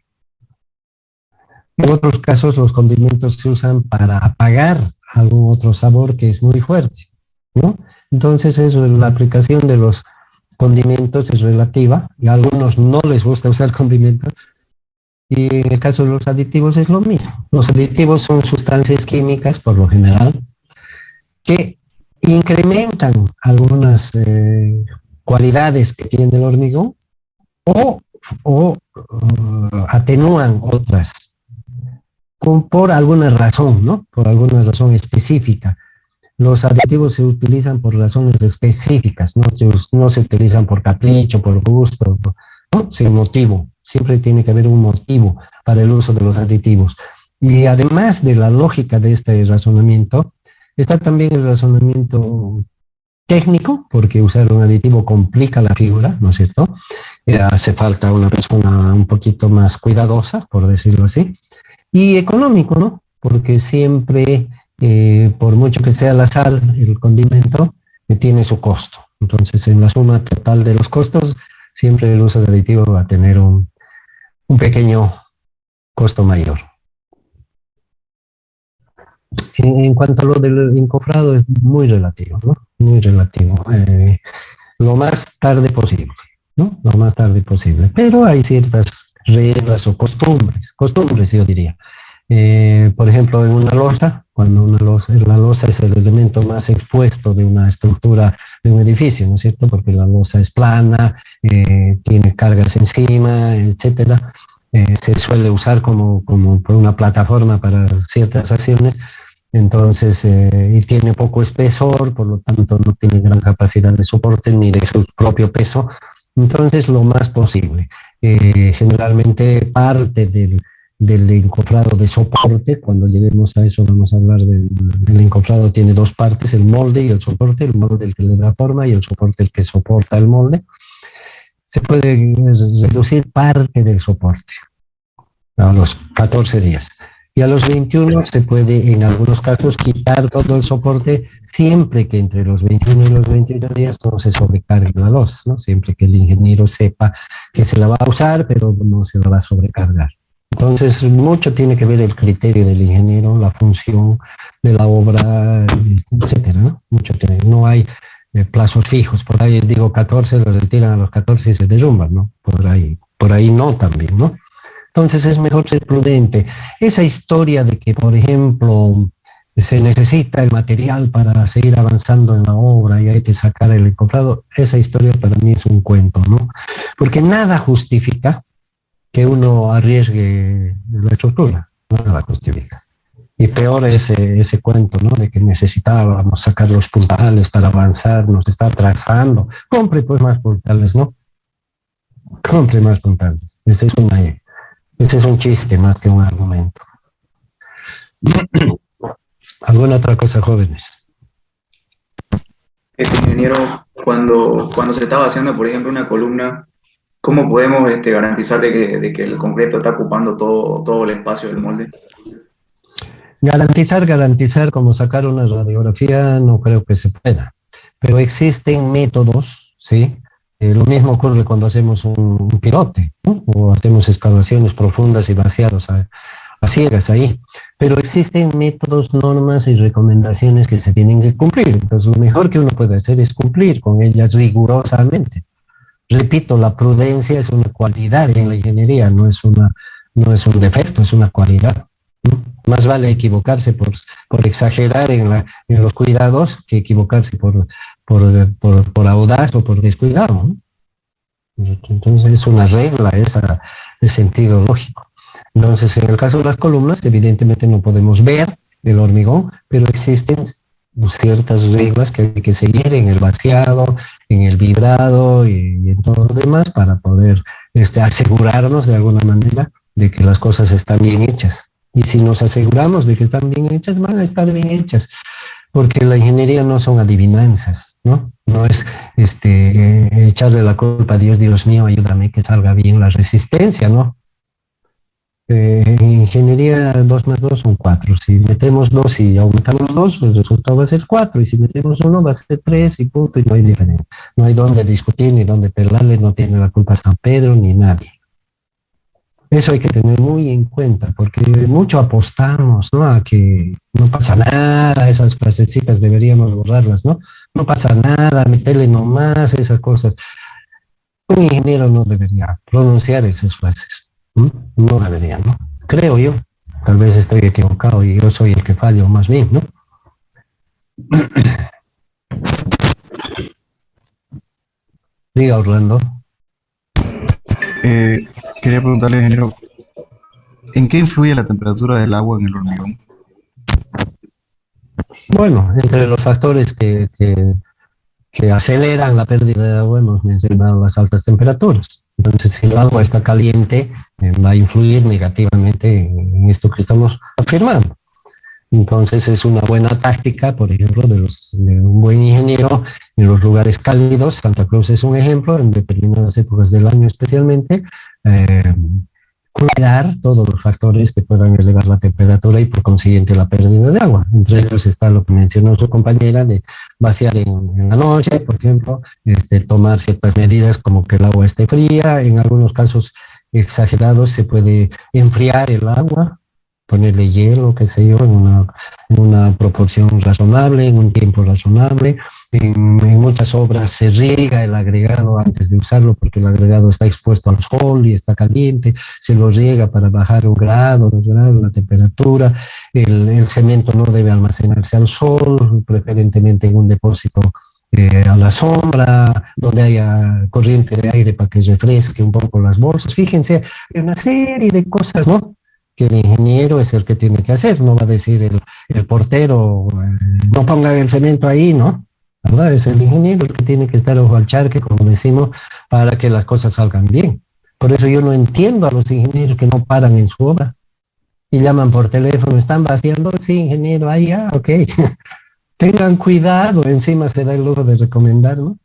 Speaker 1: En otros casos, los condimentos se usan para apagar algún otro sabor que es muy fuerte, ¿no? Entonces, eso, la aplicación de los condimentos es relativa. Y a algunos no les gusta usar condimentos. Y en el caso de los aditivos es lo mismo. Los aditivos son sustancias químicas, por lo general, que incrementan algunas cualidades que tiene el hormigón o, o atenúan otras por alguna razón, ¿no? Por alguna razón específica. Los aditivos se utilizan por razones específicas, no se utilizan por capricho, por gusto, ¿no? Sin motivo. Siempre tiene que haber un motivo para el uso de los aditivos. Y además de la lógica de este razonamiento, está también el razonamiento técnico, porque usar un aditivo complica la figura, ¿no es cierto? Hace falta una persona un poquito más cuidadosa, por decirlo así. Y económico, ¿no? Porque siempre, por mucho que sea la sal, el condimento, tiene su costo. Entonces, en la suma total de los costos, siempre el uso de aditivo va a tener un pequeño costo mayor. En cuanto a lo del encofrado, es muy relativo, ¿no? Muy relativo. Lo más tarde posible, ¿no? Lo más tarde posible. Pero hay ciertas reglas o costumbres yo diría. Por ejemplo, en una losa, cuando la losa es el elemento más expuesto de una estructura de un edificio, ¿no es cierto? Porque la losa es plana, tiene cargas encima, etcétera. Se suele usar como una plataforma para ciertas acciones. Entonces, y tiene poco espesor, por lo tanto no tiene gran capacidad de soporte ni de su propio peso. Entonces, lo más posible. Generalmente parte del encofrado de soporte, cuando lleguemos a eso vamos a hablar del encofrado, tiene dos partes, el molde y el soporte, el molde el que le da forma y el soporte el que soporta el molde. Se puede reducir parte del soporte a los 14 días. Y a los 21 se puede, en algunos casos, quitar todo el soporte siempre que entre los 21 y los 22 días no se sobrecargue la losa, ¿no? Siempre que el ingeniero sepa que se la va a usar, pero no se la va a sobrecargar. Entonces, mucho tiene que ver el criterio del ingeniero, la función de la obra, etcétera, ¿no? Mucho tiene. No hay plazos fijos. Por ahí digo 14, los retiran a los 14 y se derrumban, ¿no? Por ahí no también, ¿no? Entonces es mejor ser prudente. Esa historia de que, por ejemplo, se necesita el material para seguir avanzando en la obra y hay que sacar el encofrado, esa historia para mí es un cuento, ¿no? Porque nada justifica que uno arriesgue la estructura, nada justifica. Y peor ese cuento, ¿no? De que necesitábamos sacar los puntales para avanzar, nos está atrasando. Compre pues más puntales, ¿no? Compre más puntales. Ese es un chiste más que un argumento. ¿Alguna otra cosa, jóvenes?
Speaker 4: Ingeniero, cuando se estaba haciendo, por ejemplo, una columna, ¿cómo podemos garantizar de que el concreto está ocupando todo el espacio del molde?
Speaker 1: Garantizar como sacar una radiografía no creo que se pueda, pero existen métodos, ¿sí? Lo mismo ocurre cuando hacemos un pilote, ¿no? O hacemos excavaciones profundas y vaciados a ciegas ahí. Pero existen métodos, normas y recomendaciones que se tienen que cumplir. Entonces, lo mejor que uno puede hacer es cumplir con ellas rigurosamente. Repito, la prudencia es una cualidad en la ingeniería, no es un defecto, es una cualidad, ¿no? Más vale equivocarse por exagerar en los cuidados que equivocarse por audaz o por descuidado, ¿no? Entonces es una regla esa de sentido lógico. Entonces, en el caso de las columnas, evidentemente no podemos ver el hormigón, pero existen ciertas reglas que hay que seguir en el vaciado, en el vibrado y en todo lo demás para poder asegurarnos de alguna manera de que las cosas están bien hechas. Y si nos aseguramos de que están bien hechas, van a estar bien hechas, porque la ingeniería no son adivinanzas, ¿no? No es echarle la culpa a Dios, Dios mío, ayúdame que salga bien la resistencia, ¿no? En ingeniería 2 más 2 son 4. Si metemos 2 y aumentamos 2, el resultado va a ser 4. Y si metemos 1 va a ser 3 y punto, y no hay diferencia. No hay dónde discutir ni dónde pelearle, no tiene la culpa San Pedro ni nadie. Eso hay que tener muy en cuenta, porque mucho apostamos, ¿no? A que no pasa nada, esas frasecitas deberíamos borrarlas, ¿no? No pasa nada, meterle nomás esas cosas. Un ingeniero no debería pronunciar esas frases, ¿no? No debería, ¿no? Creo yo. Tal vez estoy equivocado y yo soy el que fallo más bien, ¿no? Diga, Orlando.
Speaker 2: Quería preguntarle, ingeniero, ¿en qué influye la temperatura del agua en el hormigón?
Speaker 1: Bueno, entre los factores que aceleran la pérdida de agua hemos mencionado las altas temperaturas. Entonces, si el agua está caliente, va a influir negativamente en esto que estamos afirmando. Entonces, es una buena táctica, por ejemplo, de un buen ingeniero en los lugares cálidos. Santa Cruz es un ejemplo, en determinadas épocas del año especialmente, cuidar todos los factores que puedan elevar la temperatura y por consiguiente la pérdida de agua. Entre ellos está lo que mencionó su compañera de vaciar en la noche, por ejemplo, tomar ciertas medidas como que el agua esté fría, en algunos casos exagerados se puede enfriar el agua, ponerle hielo, qué sé yo, en una proporción razonable, en un tiempo razonable. En muchas obras se riega el agregado antes de usarlo porque el agregado está expuesto al sol y está caliente, se lo riega para bajar 1 grado, 2 grados la temperatura. El cemento no debe almacenarse al sol, preferentemente en un depósito a la sombra, donde haya corriente de aire para que refresque un poco las bolsas. Fíjense, hay una serie de cosas, ¿no?, que el ingeniero es el que tiene que hacer, no va a decir el portero, no ponga el cemento ahí, ¿no? ¿Verdad? Es el ingeniero el que tiene que estar ojo al charque, como decimos, para que las cosas salgan bien. Por eso yo no entiendo a los ingenieros que no paran en su obra y llaman por teléfono, ¿están vaciando? Sí, ingeniero, ahí, ok. Tengan cuidado, encima se da el lujo de recomendar, ¿no?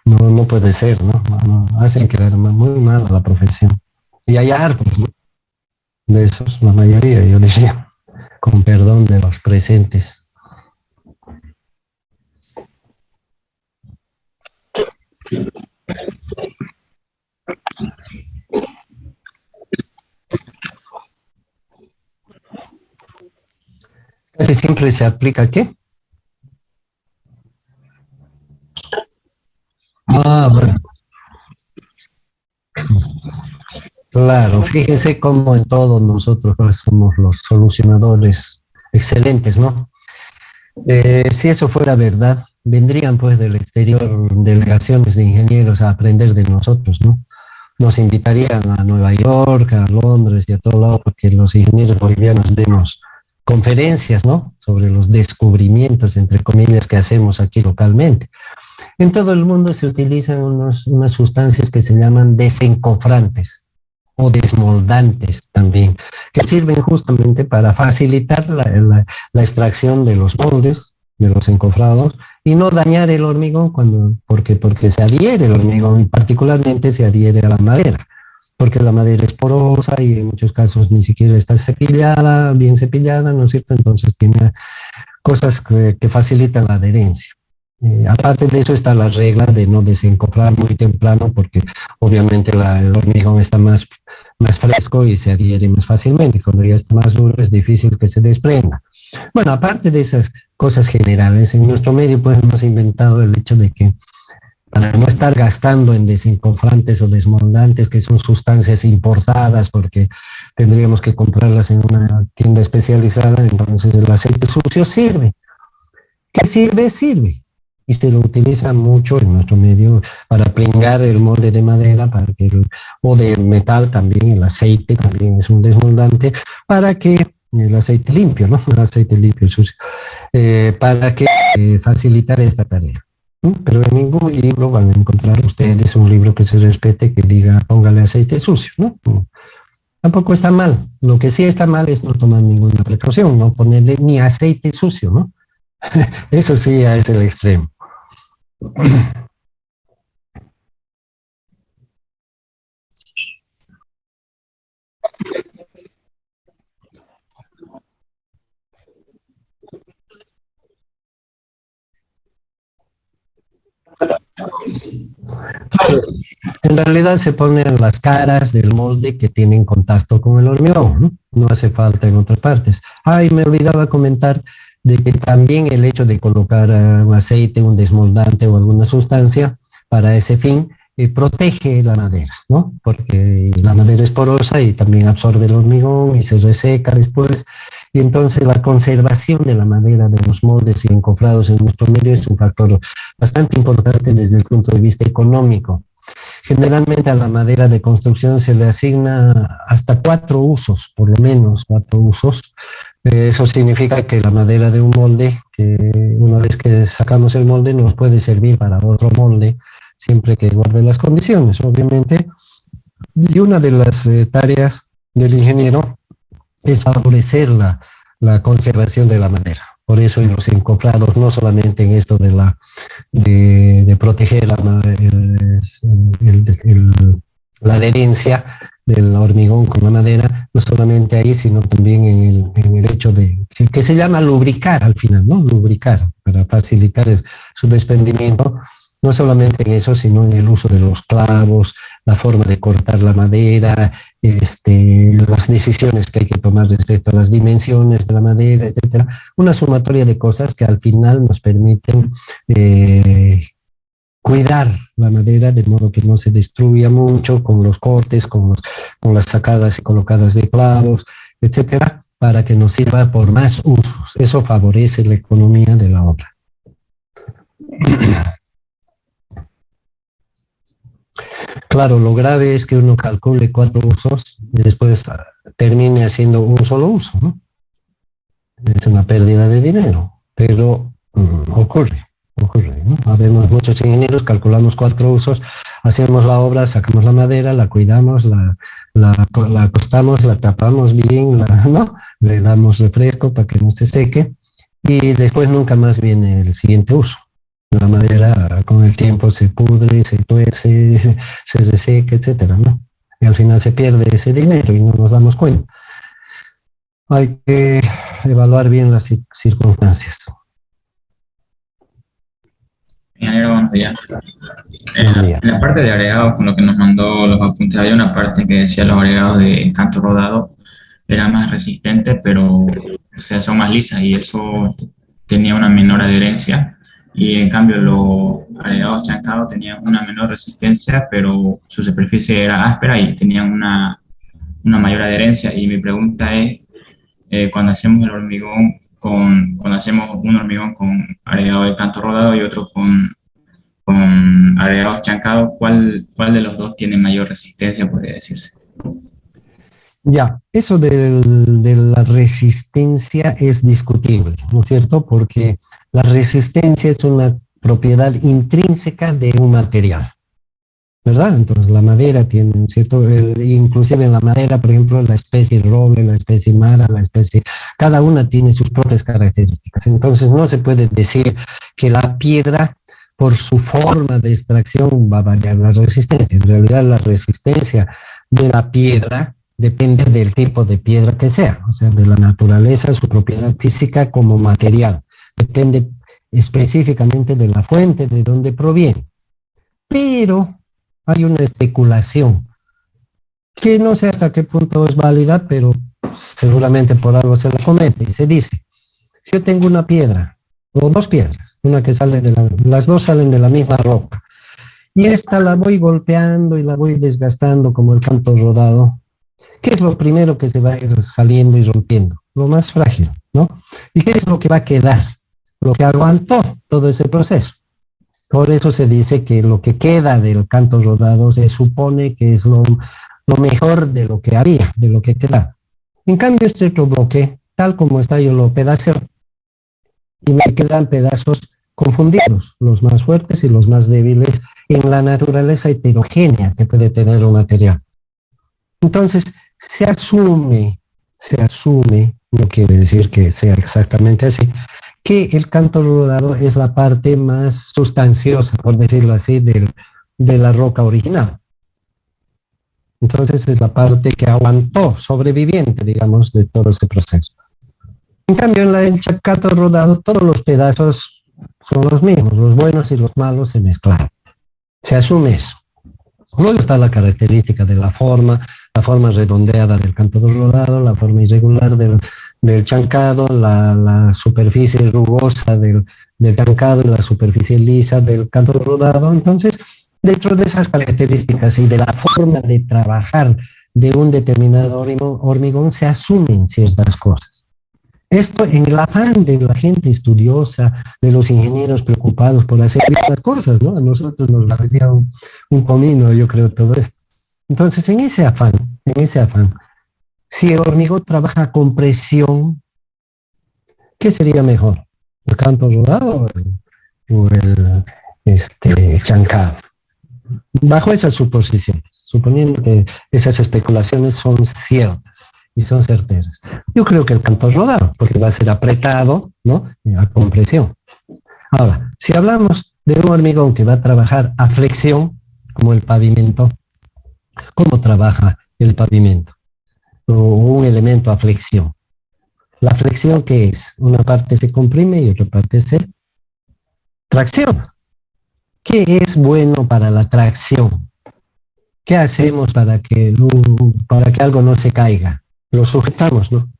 Speaker 1: No, no puede ser, ¿no? Hacen quedar muy mal a la profesión. Y hay hartos, ¿no?, de esos, la mayoría, yo diría, con perdón de los presentes. Casi siempre se aplica, ¿qué? Bueno, claro, fíjense cómo en todos nosotros pues, somos los solucionadores excelentes, ¿no? Si eso fuera verdad, vendrían pues del exterior delegaciones de ingenieros a aprender de nosotros, ¿no? Nos invitarían a Nueva York, a Londres y a todo lado, porque los ingenieros bolivianos demos conferencias, ¿no?, sobre los descubrimientos, entre comillas, que hacemos aquí localmente. En todo el mundo se utilizan unas sustancias que se llaman desencofrantes o desmoldantes también, que sirven justamente para facilitar la extracción de los moldes, de los encofrados, y no dañar el hormigón porque se adhiere el hormigón y particularmente se adhiere a la madera, porque la madera es porosa y en muchos casos ni siquiera está cepillada, bien cepillada, ¿no es cierto? Entonces tiene cosas que facilitan la adherencia. Aparte de eso está la regla de no desencofrar muy temprano porque obviamente el hormigón está más fresco y se adhiere más fácilmente. Cuando ya está más duro es difícil que se desprenda. Bueno, aparte de esas cosas generales, en nuestro medio pues hemos inventado el hecho de que para no estar gastando en desencofrantes o desmoldantes, que son sustancias importadas porque tendríamos que comprarlas en una tienda especializada, entonces el aceite sucio sirve. ¿Qué sirve? Sirve. Y se lo utiliza mucho en nuestro medio para pringar el molde de madera, o de metal también, el aceite también es un desmoldante, para que el aceite limpio, ¿no? El aceite limpio, sucio, para que facilitar esta tarea. Pero en ningún libro van a encontrar ustedes un libro que se respete que diga póngale aceite sucio, ¿no? Tampoco está mal. Lo que sí está mal es no tomar ninguna precaución, no ponerle ni aceite sucio, ¿no? Eso sí ya es el extremo. En realidad se ponen las caras del molde que tienen contacto con el hormigón, ¿no? No hace falta en otras partes. Y me olvidaba comentar de que también el hecho de colocar un aceite, un desmoldante o alguna sustancia para ese fin protege la madera, ¿no? Porque la madera es porosa y también absorbe el hormigón y se reseca después. Y entonces la conservación de la madera de los moldes y encofrados en nuestro medio es un factor bastante importante desde el punto de vista económico. Generalmente a la madera de construcción se le asigna hasta 4 usos, por lo menos 4 usos. Eso significa que la madera de un molde, que una vez que sacamos el molde, nos puede servir para otro molde, siempre que guarde las condiciones, obviamente. Y una de las tareas del ingeniero es favorecer la conservación de la madera. Por eso en los encofrados, no solamente en esto de proteger la adherencia, del hormigón con la madera, no solamente ahí, sino también en el hecho de, que se llama lubricar al final, ¿no? Lubricar, para facilitar su desprendimiento, no solamente en eso, sino en el uso de los clavos, la forma de cortar la madera, las decisiones que hay que tomar respecto a las dimensiones de la madera, etcétera. Una sumatoria de cosas que al final nos permiten cuidar la madera de modo que no se destruya mucho con los cortes, con las sacadas y colocadas de clavos, etcétera, para que nos sirva por más usos. Eso favorece la economía de la obra. Claro, lo grave es que uno calcule 4 usos y después termine haciendo un solo uso, ¿no? Es una pérdida de dinero, pero ocurre, ¿no? Habemos muchos ingenieros, calculamos 4 usos, hacemos la obra, sacamos la madera, la cuidamos, la acostamos, la tapamos bien, ¿no? Le damos refresco para que no se seque y después nunca más viene el siguiente uso. La madera con el tiempo se pudre, se tuerce, se reseca, etcétera, ¿no? Y al final se pierde ese dinero y no nos damos cuenta. Hay que evaluar bien las circunstancias.
Speaker 6: Ingeniero, buenos días. En la parte de agregados, con lo que nos mandó los apuntes, había una parte que decía los agregados de canto rodado eran más resistentes, pero o sea, son más lisas y eso tenía una menor adherencia. Y en cambio los agregados chancados tenían una menor resistencia, pero su superficie era áspera y tenían una mayor adherencia. Y mi pregunta es, cuando hacemos cuando hacemos un hormigón con agregado de canto rodado y otro con agregados chancados, ¿cuál de los dos tiene mayor resistencia, podría decirse?
Speaker 1: Ya, eso de la resistencia es discutible, ¿no es cierto? Porque la resistencia es una propiedad intrínseca de un material, ¿verdad? Entonces la madera tiene, ¿cierto? Inclusive en la madera, por ejemplo, la especie roble, la especie mara, cada una tiene sus propias características. Entonces no se puede decir que la piedra, por su forma de extracción, va a variar la resistencia. En realidad la resistencia de la piedra depende del tipo de piedra que sea, o sea, de la naturaleza, su propiedad física como material. Depende específicamente de la fuente, de dónde proviene. Pero hay una especulación que no sé hasta qué punto es válida, pero seguramente por algo se la comete. Y se dice, si yo tengo una piedra, o 2 piedras, una que sale las dos salen de la misma roca, y esta la voy golpeando y la voy desgastando como el canto rodado, ¿qué es lo primero que se va a ir saliendo y rompiendo? Lo más frágil, ¿no? ¿Y qué es lo que va a quedar? Lo que aguantó todo ese proceso. Por eso se dice que lo que queda del canto rodado se supone que es lo mejor de lo que había, de lo que queda. En cambio, este otro bloque, tal como está, yo lo pedaceo y me quedan pedazos confundidos, los más fuertes y los más débiles en la naturaleza heterogénea que puede tener un material. Entonces, se asume, no quiere decir que sea exactamente así, que el canto rodado es la parte más sustanciosa, por decirlo así, de la roca original. Entonces es la parte que aguantó, sobreviviente, digamos, de todo ese proceso. En cambio, en el canto rodado, todos los pedazos son los mismos, los buenos y los malos se mezclan. Se asume eso. Luego está la característica de la forma redondeada del canto rodado, la forma irregular del chancado, la superficie rugosa del chancado y la superficie lisa del canto rodado. Entonces, dentro de esas características y de la forma de trabajar de un determinado hormigón, se asumen ciertas cosas. Esto en el afán de la gente estudiosa, de los ingenieros preocupados por hacer bien las cosas, ¿no? A nosotros nos daría un comino, yo creo, todo esto. Entonces, en ese afán, si el hormigón trabaja con presión, ¿qué sería mejor? ¿El canto rodado o el chancado? Bajo esas suposiciones, suponiendo que esas especulaciones son ciertas y son certeras. Yo creo que el canto rodado, porque va a ser apretado, ¿no? A compresión. Ahora, si hablamos de un hormigón que va a trabajar a flexión, como el pavimento, ¿cómo trabaja el pavimento, o un elemento a flexión. ¿La flexión qué es? Una parte se comprime y otra parte se tracciona. ¿Qué es bueno para la tracción? ¿Qué hacemos para que algo no se caiga? Lo sujetamos, ¿no?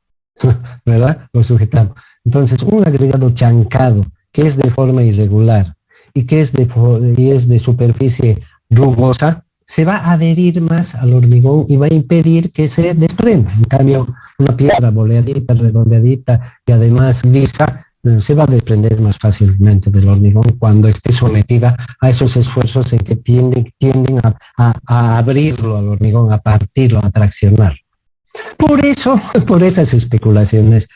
Speaker 1: ¿Verdad? Lo sujetamos. Entonces, un agregado chancado que es de forma irregular y que es de superficie rugosa, se va a adherir más al hormigón y va a impedir que se desprenda. En cambio, una piedra boleadita, redondeadita y además lisa, se va a desprender más fácilmente del hormigón cuando esté sometida a esos esfuerzos en que tienden a abrirlo al hormigón, a partirlo, a traccionar. Por eso, por esas especulaciones,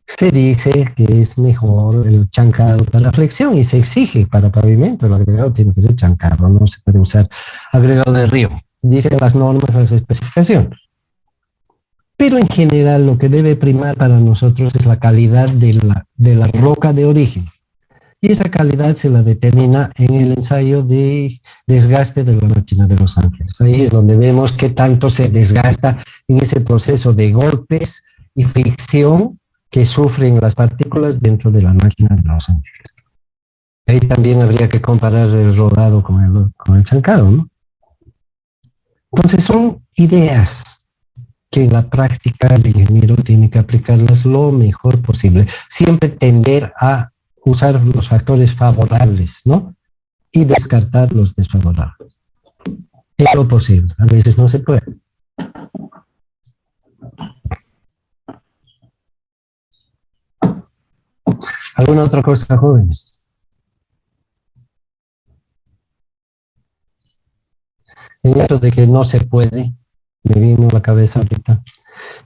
Speaker 1: se dice que es mejor el chancado para flexión y se exige para pavimento. El agregado tiene que ser chancado, no se puede usar agregado de río. Dicen las normas, las especificaciones. Pero en general lo que debe primar para nosotros es la calidad de la roca de origen. Y esa calidad se la determina en el ensayo de desgaste de la máquina de Los Ángeles. Ahí es donde vemos qué tanto se desgasta en ese proceso de golpes y fricción que sufren las partículas dentro de la máquina de Los Ángeles. Ahí también habría que comparar el rodado con el chancado, ¿no? Entonces son ideas que en la práctica el ingeniero tiene que aplicarlas lo mejor posible. Siempre tender a usar los factores favorables, ¿no? Y descartar los desfavorables. Es lo posible, a veces no se puede. ¿Alguna otra cosa, jóvenes? En esto de que no se puede, me vino a la cabeza ahorita,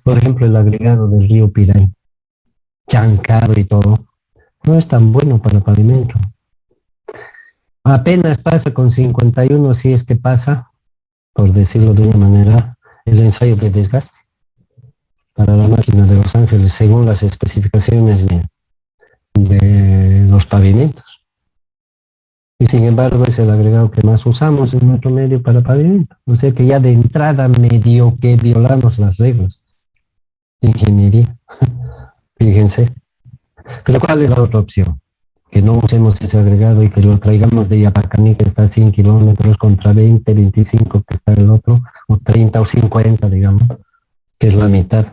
Speaker 1: por ejemplo, el agregado del río Piray, chancado y todo, no es tan bueno para el pavimento. Apenas pasa con 51, si es que pasa, por decirlo de una manera, el ensayo de desgaste para la máquina de Los Ángeles, según las especificaciones de los pavimentos. Y sin embargo es el agregado que más usamos en nuestro medio para pavimento. O sea que ya de entrada medio que violamos las reglas de ingeniería. Fíjense. Pero ¿cuál es la otra opción? Que no usemos ese agregado y que lo traigamos de Yapacaní, que está a 100 kilómetros, contra 20, 25 que está el otro, o 30 o 50, digamos, que es la mitad.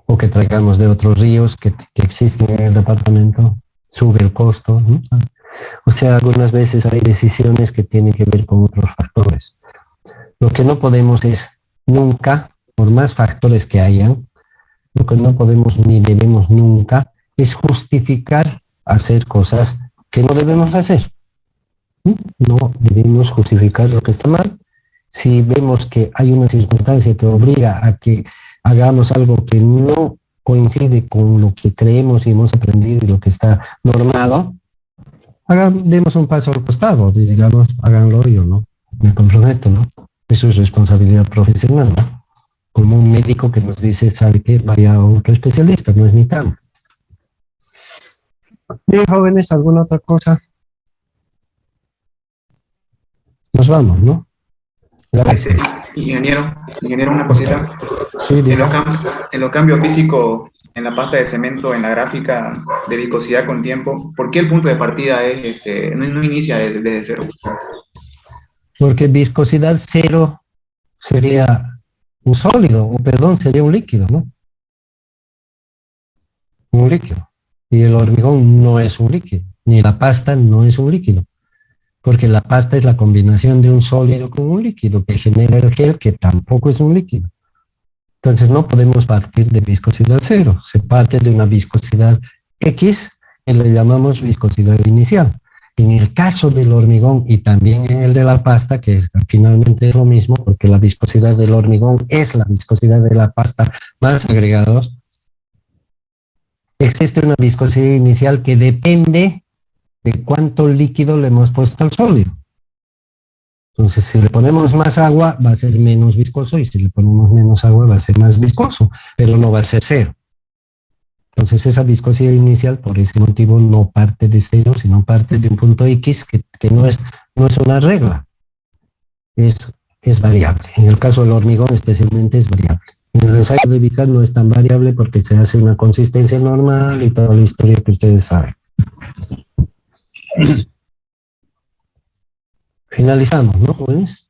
Speaker 1: O que traigamos de otros ríos que existen en el departamento, sube el costo, ¿no? O sea, algunas veces hay decisiones que tienen que ver con otros factores. Lo que no podemos es nunca, por más factores que hayan, lo que no podemos ni debemos nunca es justificar hacer cosas que no debemos hacer. No debemos justificar lo que está mal. Si vemos que hay una circunstancia que obliga a que hagamos algo que no coincide con lo que creemos y hemos aprendido y lo que está normado, demos un paso al costado, digamos, háganlo yo, ¿no? Me comprometo, ¿no? Eso es responsabilidad profesional, ¿no? Como un médico que nos dice, sabe que vaya a otro especialista, no es mi campo. Bien, jóvenes, ¿alguna otra cosa? Nos vamos, ¿no? Gracias.
Speaker 4: Ingeniero, una cosita.
Speaker 1: Sí,
Speaker 4: En los cambios físicos, en la pasta de cemento, en la gráfica de viscosidad con tiempo, ¿por qué el punto de partida es no inicia desde cero?
Speaker 1: Porque viscosidad cero sería un sólido, o perdón, sería un líquido, ¿no? Un líquido. Y el hormigón no es un líquido, ni la pasta no es un líquido, porque la pasta es la combinación de un sólido con un líquido que genera el gel, que tampoco es un líquido. Entonces no podemos partir de viscosidad cero, se parte de una viscosidad X, que le llamamos viscosidad inicial. En el caso del hormigón y también en el de la pasta, que finalmente es lo mismo, porque la viscosidad del hormigón es la viscosidad de la pasta más agregados, existe una viscosidad inicial que depende de cuánto líquido le hemos puesto al sólido. Entonces, si le ponemos más agua, va a ser menos viscoso, y si le ponemos menos agua, va a ser más viscoso, pero no va a ser cero. Entonces, esa viscosidad inicial, por ese motivo, no parte de cero, sino parte de un punto X que no es una regla. Es es variable. En el caso del hormigón especialmente es variable. En el ensayo de Vicat no es tan variable porque se hace una consistencia normal y toda la historia que ustedes saben. Finalizamos, ¿no, jóvenes?